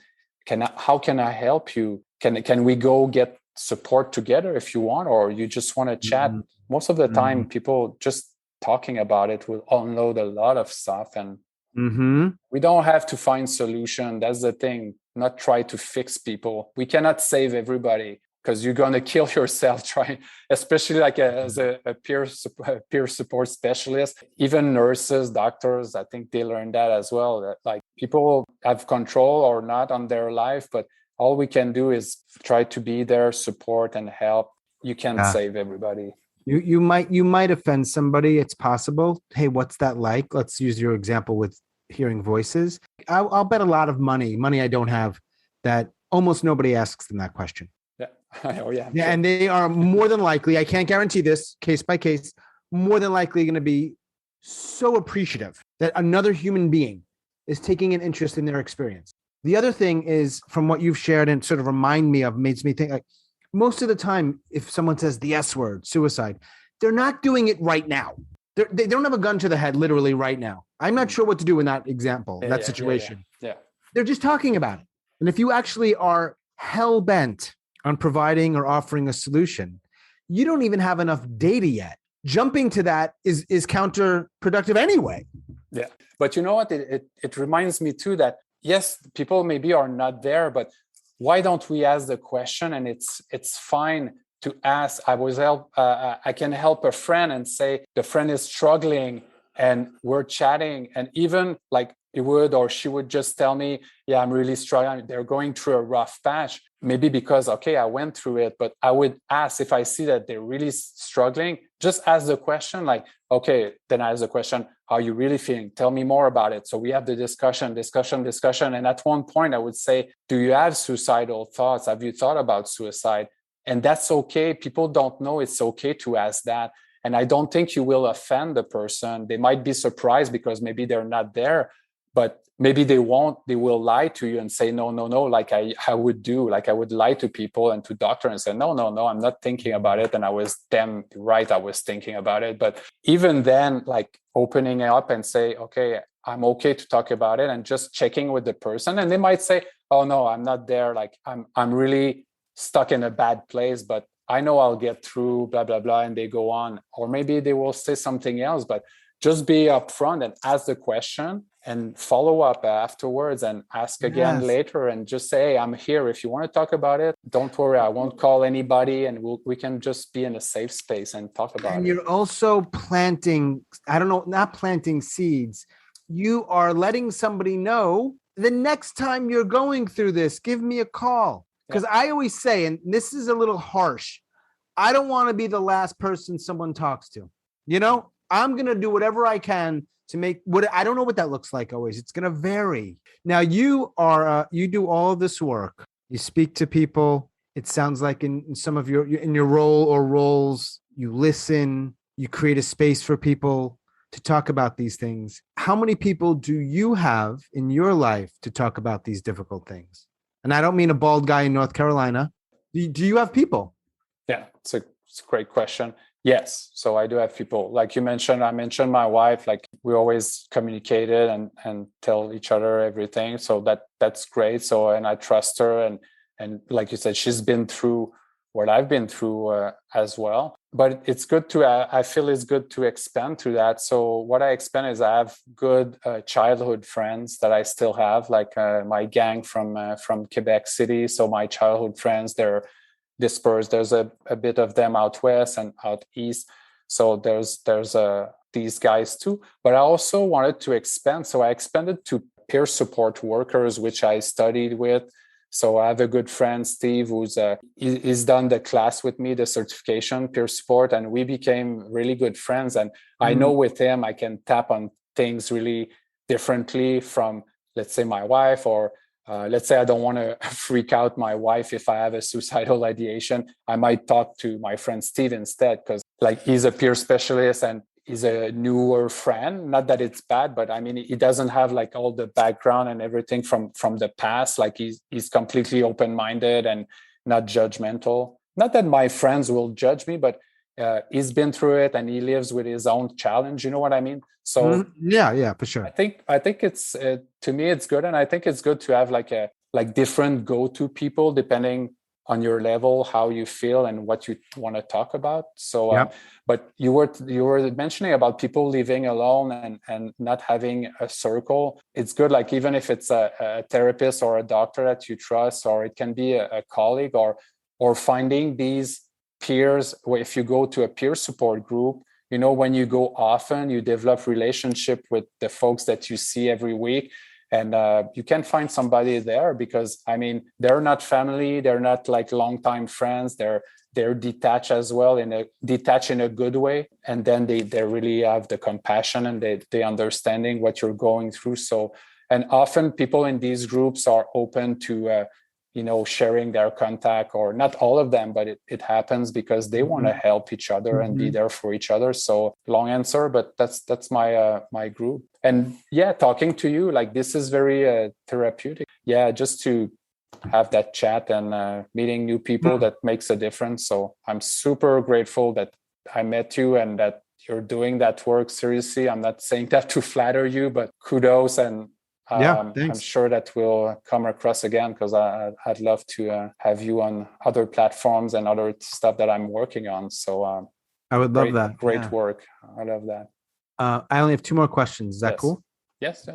how can I help you? Can we go get support together if you want, or you just want to chat? Most of the time, people just talking about it will unload a lot of stuff, and we don't have to find solution. That's the thing. Not try to fix people. We cannot save everybody, because you're going to kill yourself trying, especially like as a peer support specialist. Even nurses, doctors, I think they learn that as well, that like people have control or not on their life, but all we can do is try to be there, support and help. You can't save everybody. You might offend somebody. It's possible. Hey, what's that like? Let's use your example with hearing voices. I'll bet a lot of money I don't have, that almost nobody asks them that question. Yeah. Oh, yeah. Yeah, sure. And they are more than likely, I can't guarantee this case by case, more than likely going to be so appreciative that another human being is taking an interest in their experience. The other thing is, from what you've shared and sort of makes me think, like, most of the time, if someone says the S word, suicide, they're not doing it right now. They don't have a gun to the head literally right now. I'm not sure what to do in that example, that situation. Yeah. They're just talking about it. And if you actually are hell-bent on providing or offering a solution, you don't even have enough data yet. Jumping to that is counterproductive anyway. Yeah. But you know what? It reminds me too that, yes, people maybe are not there, but why don't we ask the question? And it's fine to ask. I can help a friend and say the friend is struggling, and we're chatting, and even like he would or she would just tell me, yeah, I'm really struggling. They're going through a rough patch. Maybe because, okay, I went through it, but I would ask, if I see that they're really struggling, just ask the question, like, okay, then I ask the question, how are you really feeling? Tell me more about it. So we have the discussion. And at one point I would say, do you have suicidal thoughts? Have you thought about suicide? And that's okay. People don't know it's okay to ask that. And I don't think you will offend the person. They might be surprised because maybe they're not there, but maybe they won't. They will lie to you and say, no, like I would do. Like I would lie to people and to doctor and say, no, I'm not thinking about it. And I was damn right, I was thinking about it. But even then, like opening up and say, okay, I'm okay to talk about it, and just checking with the person. And they might say, oh no, I'm not there. Like I'm really stuck in a bad place, but I know I'll get through, blah, blah, blah. And they go on. Or maybe they will say something else, but just be upfront and ask the question and follow up afterwards and ask again later, and just say, hey, I'm here. If you want to talk about it, don't worry. I won't call anybody, and we can just be in a safe space and talk about it. And you're also planting, not planting seeds. You are letting somebody know, the next time you're going through this, give me a call. Because I always say, and this is a little harsh, I don't want to be the last person someone talks to. You know, I'm going to do whatever I can to make I don't know what that looks like always. It's going to vary. Now you do all of this work. You speak to people. It sounds like in some of your role or roles, you listen, you create a space for people to talk about these things. How many people do you have in your life to talk about these difficult things? And I don't mean a bald guy in North Carolina. Do you have people? Yeah, it's a great question. Yes. So I do have people. Like you mentioned, I mentioned my wife, like we always communicated and tell each other everything. So that's great. So, and I trust her. And like you said, she's been through what I've been through as well. But it's good I feel it's good to expand to that. So what I expand is I have good childhood friends that I still have, like my gang from Quebec City. So my childhood friends, they're dispersed. There's a bit of them out west and out east. So there's these guys too. But I also wanted to expand. So I expanded to peer support workers, which I studied with. So I have a good friend, Steve, he's done the class with me, the certification, peer support, and we became really good friends. And I know with him, I can tap on things really differently from, let's say, my wife, or let's say I don't want to freak out my wife if I have a suicidal ideation. I might talk to my friend Steve instead, because like he's a peer specialist and he's a newer friend. Not that it's bad, but I mean, he doesn't have like all the background and everything from the past. Like he's completely open-minded and not judgmental. Not that my friends will judge me, but he's been through it and he lives with his own challenge. You know what I mean? So yeah, for sure. I think it's to me it's good, and I think it's good to have like different go-to people depending on your level, how you feel and what you want to talk about. So, but you were mentioning about people living alone and not having a circle. It's good, like even if it's a therapist or a doctor that you trust, or it can be a colleague, or finding these peers. If you go to a peer support group, you know, when you go often, you develop relationship with the folks that you see every week. And you can find somebody there, because I mean, they're not family, they're not like longtime friends, they're detached as well, detached in a good way. And then they really have the compassion and they understanding what you're going through. So, and often people in these groups are open to sharing their contact, or not all of them, but it happens because they want to help each other and be there for each other. So long answer, but that's my group. And yeah, talking to you like this is very therapeutic. Yeah, just to have that chat and meeting new people, that makes a difference. So I'm super grateful that I met you and that you're doing that work. Seriously, I'm not saying that to flatter you, but kudos. And I'm sure that will come across again, because I'd love to have you on other platforms and other stuff that I'm working on. So I would love that. Great work. I love that. I only have 2 more questions. Is that cool? Yes.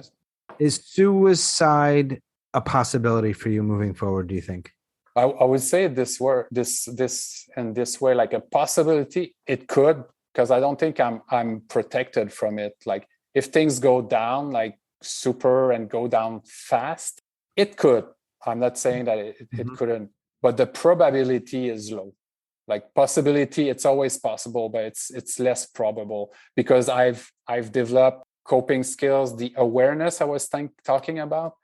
Is suicide a possibility for you moving forward, do you think? I would say this in this way, like a possibility. It could, because I don't think I'm protected from it. Like if things go down, like super and go down fast, it could. I'm not saying that it couldn't, but the probability is low. Like possibility, it's always possible, but it's less probable, because I've developed coping skills, the awareness I was talking about.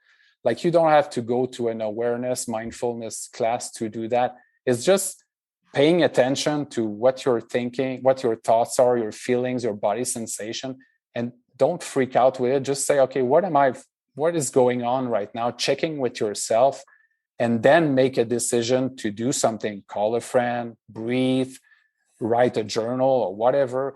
Like you don't have to go to an awareness mindfulness class to do that. It's just paying attention to what you're thinking, what your thoughts are, your feelings, your body sensation, and don't freak out with it. Just say, okay, what is going on right now? Checking with yourself, and then make a decision to do something. Call a friend, breathe, write a journal, or whatever.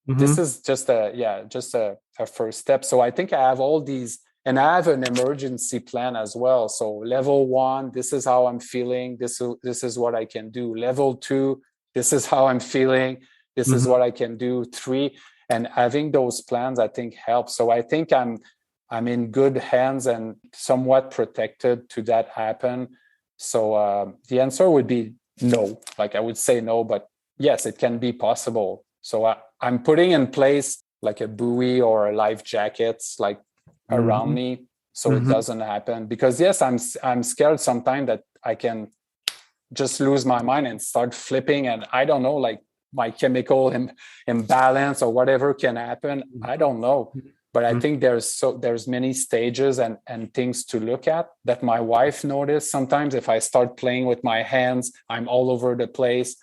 This is just a first step. So I think I have all these, and I have an emergency plan as well. So level 1, this is how I'm feeling. This is what I can do. Level 2, this is how I'm feeling. This is what I can do. 3, and having those plans, I think, helps. So I think I'm in good hands and somewhat protected to that happen. So the answer would be no. Like I would say no, but yes, it can be possible. So I'm putting in place like a buoy or a life jackets like around me, so it doesn't happen. Because yes, I'm scared sometimes that I can just lose my mind and start flipping, and I don't know, like my chemical imbalance or whatever can happen. I don't know. But I think there's many stages and things to look at that my wife noticed. Sometimes if I start playing with my hands, I'm all over the place.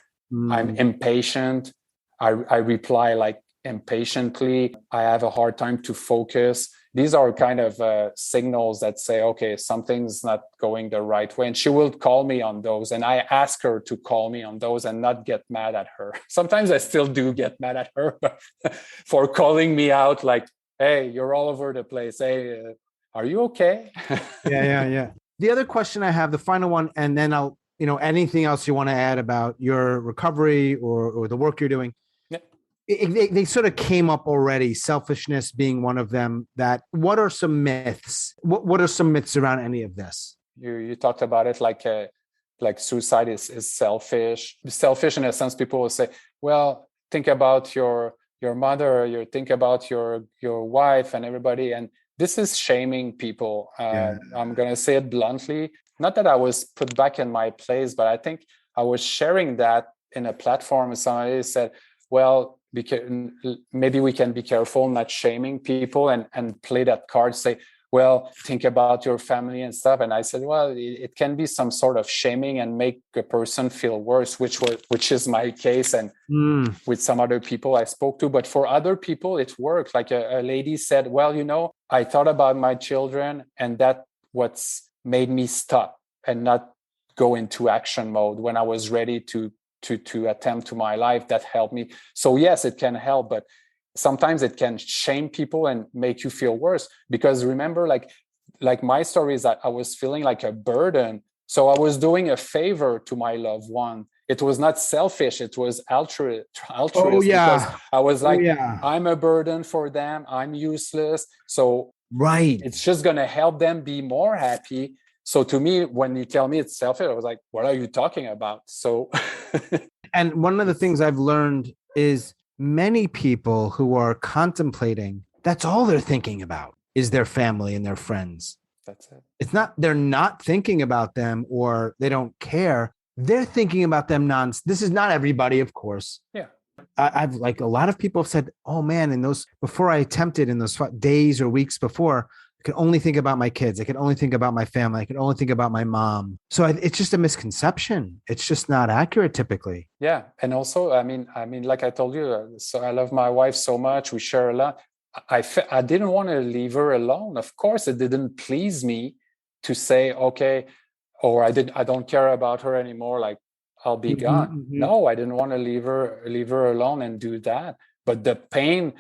I'm impatient. I reply like impatiently. I have a hard time to focus. These are kind of signals that say, okay, something's not going the right way. And she will call me on those. And I ask her to call me on those and not get mad at her. Sometimes I still do get mad at her for calling me out like, hey, you're all over the place. Hey, are you okay? Yeah. The other question I have, the final one, and then I'll, anything else you want to add about your recovery or the work you're doing. They sort of came up already, selfishness being one of them. What are some myths? What are some myths around any of this? You talked about it like suicide is selfish. Selfish in a sense, people will say, well, think about your mother, you think about your wife and everybody. And this is shaming people. I'm going to say it bluntly. not that I was put back in my place, but I think I was sharing that in a platform, and somebody said, well, maybe we can be careful not shaming people and play that card, say, well, think about your family and stuff. And I said, well, it can be some sort of shaming and make a person feel worse, which is my case, and with some other people I spoke to. But for other people, it worked. Like a lady said, well, I thought about my children, and that what's made me stop and not go into action mode when I was ready to attempt to my life. That helped me. So yes, it can help, but sometimes it can shame people and make you feel worse. Because remember, like my story is that I was feeling like a burden. So I was doing a favor to my loved one. It was not selfish. It was altruist. Oh, yeah. Because I was like, I'm a burden for them. I'm useless. So right, it's just going to help them be more happy. So to me, when you tell me it's selfish, I was like, what are you talking about? So. And one of the things I've learned is many people who are contemplating, that's all they're thinking about is their family and their friends. That's it. It's not, they're not thinking about them or they don't care. They're thinking about them This is not everybody, of course. Yeah. I've like a lot of people have said, oh man, before I attempted in those days or weeks before, I could only think about my kids. I could only think about my family. I could only think about my mom. So it's just a misconception. It's just not accurate typically. Yeah. And also, I mean, like I told you, so I love my wife so much. We share a lot. I didn't want to leave her alone. Of course, it didn't please me to say, okay, or I don't care about her anymore. Like, I'll be gone. Mm-hmm. No, I didn't want to leave her alone and do that. But the pain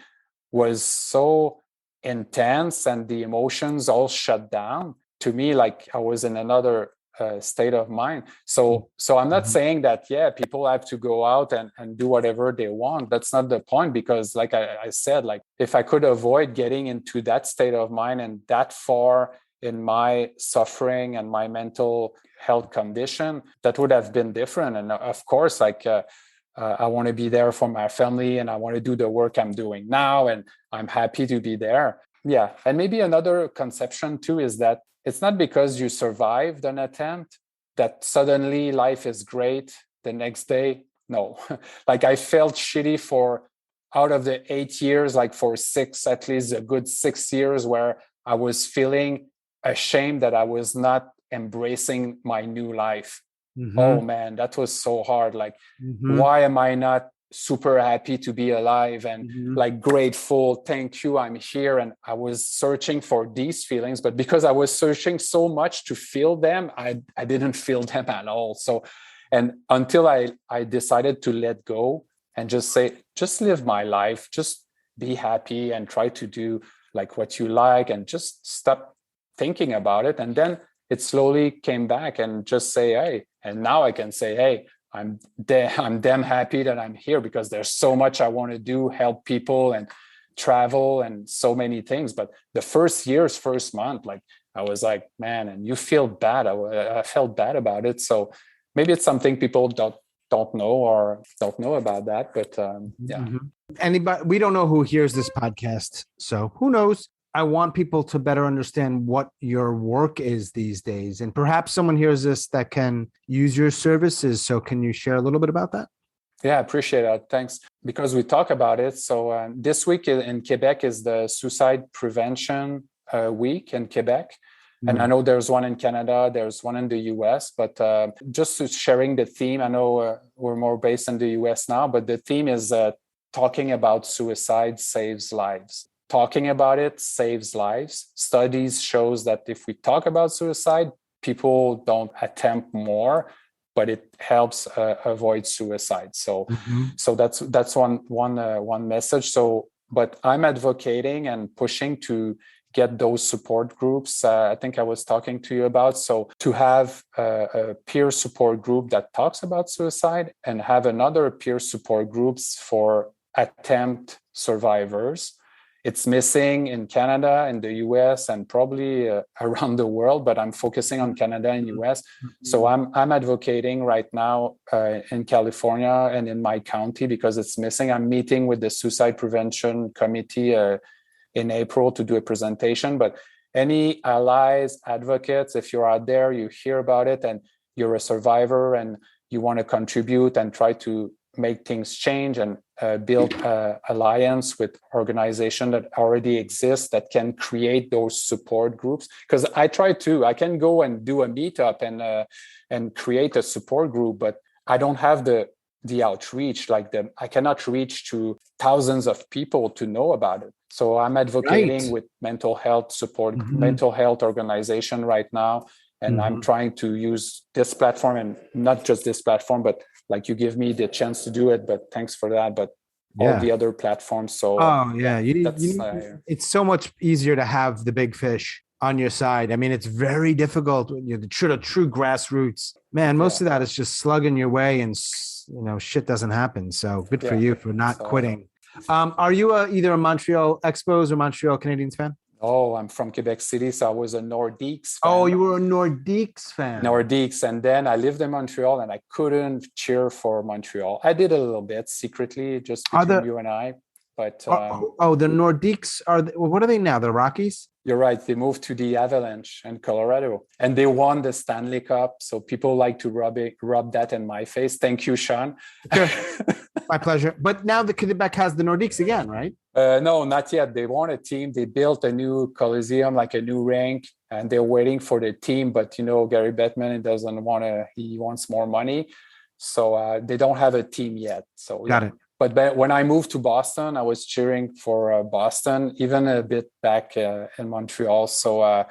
was so intense and the emotions all shut down. To me, like I was in another state of mind. So I'm not saying that, yeah, people have to go out and do whatever they want. That's not the point, because like I said, like if I could avoid getting into that state of mind and that far in my suffering and my mental health condition, that would have been different. And of course, like I want to be there for my family and I want to do the work I'm doing now, and I'm happy to be there. Yeah. And maybe another conception too is that it's not because you survived an attempt that suddenly life is great the next day. No, like I felt shitty for out of the 8 years, like for 6, at least a good 6 years, where I was feeling ashamed that I was not embracing my new life. Mm-hmm. Oh man, that was so hard. Like, why am I not super happy to be alive and like grateful? Thank you, I'm here. And I was searching for these feelings, but because I was searching so much to feel them, I didn't feel them at all. So, and until I decided to let go and just say, just live my life, just be happy and try to do like what you like and just stop thinking about it. And then it slowly came back and just say, hey, and now I can say, hey, I'm damn happy that I'm here, because there's so much I want to do, help people and travel and so many things. But the first month, like I was like, man, and you feel bad. I felt bad about it. So maybe it's something people don't know or don't know about that. But yeah. Anybody, we don't know who hears this podcast, so who knows? I want people to better understand what your work is these days. And perhaps someone hears this that can use your services. So can you share a little bit about that? Yeah, I appreciate that. Thanks. Because we talk about it. So this week in Quebec is the Suicide Prevention Week in Quebec. And I know there's one in Canada, there's one in the US, but just sharing the theme, I know we're more based in the US now, but the theme is talking about suicide saves lives. Talking about it saves lives. Studies shows that if we talk about suicide, people don't attempt more, but it helps avoid suicide. So, so that's one message. So, but I'm advocating and pushing to get those support groups. I think I was talking to you about. So to have a peer support group that talks about suicide and have another peer support groups for attempt survivors. It's missing in Canada, in the US, and probably around the world, but I'm focusing on Canada and US. So I'm advocating right now in California and in my county because it's missing. I'm meeting with the Suicide Prevention Committee in April to do a presentation, but any allies, advocates, if you're out there, you hear about it and you're a survivor and you want to contribute and try to make things change and build alliance with organization that already exists that can create those support groups. Because I can go and do a meetup and create a support group, but I don't have the outreach like them. I cannot reach to thousands of people to know about it. So I'm advocating with mental health support, mental health organization right now. And I'm trying to use this platform, and not just this platform, but like you give me the chance to do it, but thanks for that. But all the other platforms. So it's so much easier to have the big fish on your side. I mean, it's very difficult when you're the true grassroots. Man, most of that is just slugging your way and, shit doesn't happen. So good for you for not quitting. Are you either a Montreal Expos or Montreal Canadiens fan? Oh, I'm from Quebec City, so I was a Nordiques fan. Oh, you were a Nordiques fan. Nordiques, and then I lived in Montreal, and I couldn't cheer for Montreal. I did a little bit secretly, just between you and I. But the Nordiques what are they now? The Rockies? You're right. They moved to the Avalanche in Colorado, and they won the Stanley Cup. So people like to rub that in my face. Thank you, Sean. Sure. My pleasure. But now the Quebec has the Nordiques again, right? No, not yet. They want a team. They built a new Coliseum, like a new rink, and they're waiting for the team. But Gary Bettman doesn't want to. He wants more money, so they don't have a team yet. So got it. But when I moved to Boston, I was cheering for Boston, even a bit back in Montreal. So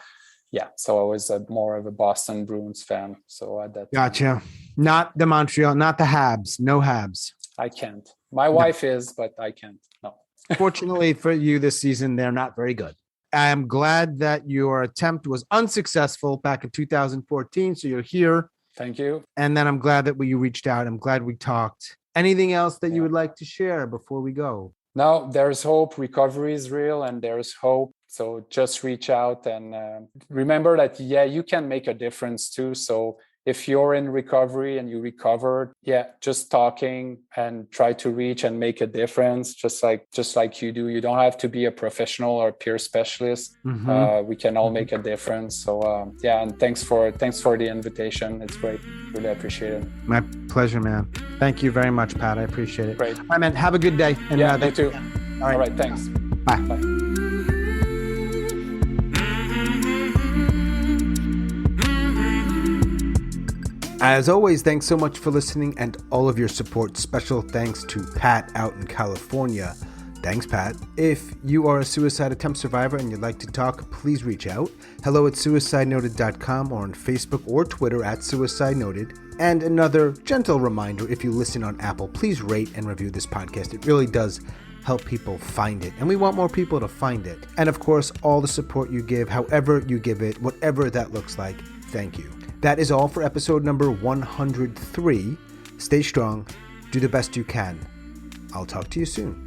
so I was more of a Boston Bruins fan. So at that gotcha. Not the Montreal, not the Habs. No Habs. I can't. My wife is, but I can't. No. Fortunately for you this season, they're not very good. I am glad that your attempt was unsuccessful back in 2014. So you're here. Thank you. And then I'm glad that you reached out. I'm glad we talked. Anything else that you would like to share before we go? No, there's hope. Recovery is real and there's hope. So just reach out and remember that, you can make a difference too. So if you're in recovery and you recovered, just talking and try to reach and make a difference, just like you do. You don't have to be a professional or peer specialist. We can all make a difference. So and thanks for the invitation. It's great. Really appreciate it. My pleasure, man. Thank you very much, Pat. I appreciate it. Great. All right, man. Have a good day. And you too. All right. Thanks. Bye. Bye. As always, thanks so much for listening and all of your support. Special thanks to Pat out in California. Thanks, Pat. If you are a suicide attempt survivor and you'd like to talk, please reach out. hello@suicidenoted.com or on Facebook or Twitter @suicidenoted. And another gentle reminder, if you listen on Apple, please rate and review this podcast. It really does help people find it, and we want more people to find it. And of course, all the support you give, however you give it, whatever that looks like, thank you. That is all for episode number 103. Stay strong. Do the best you can. I'll talk to you soon.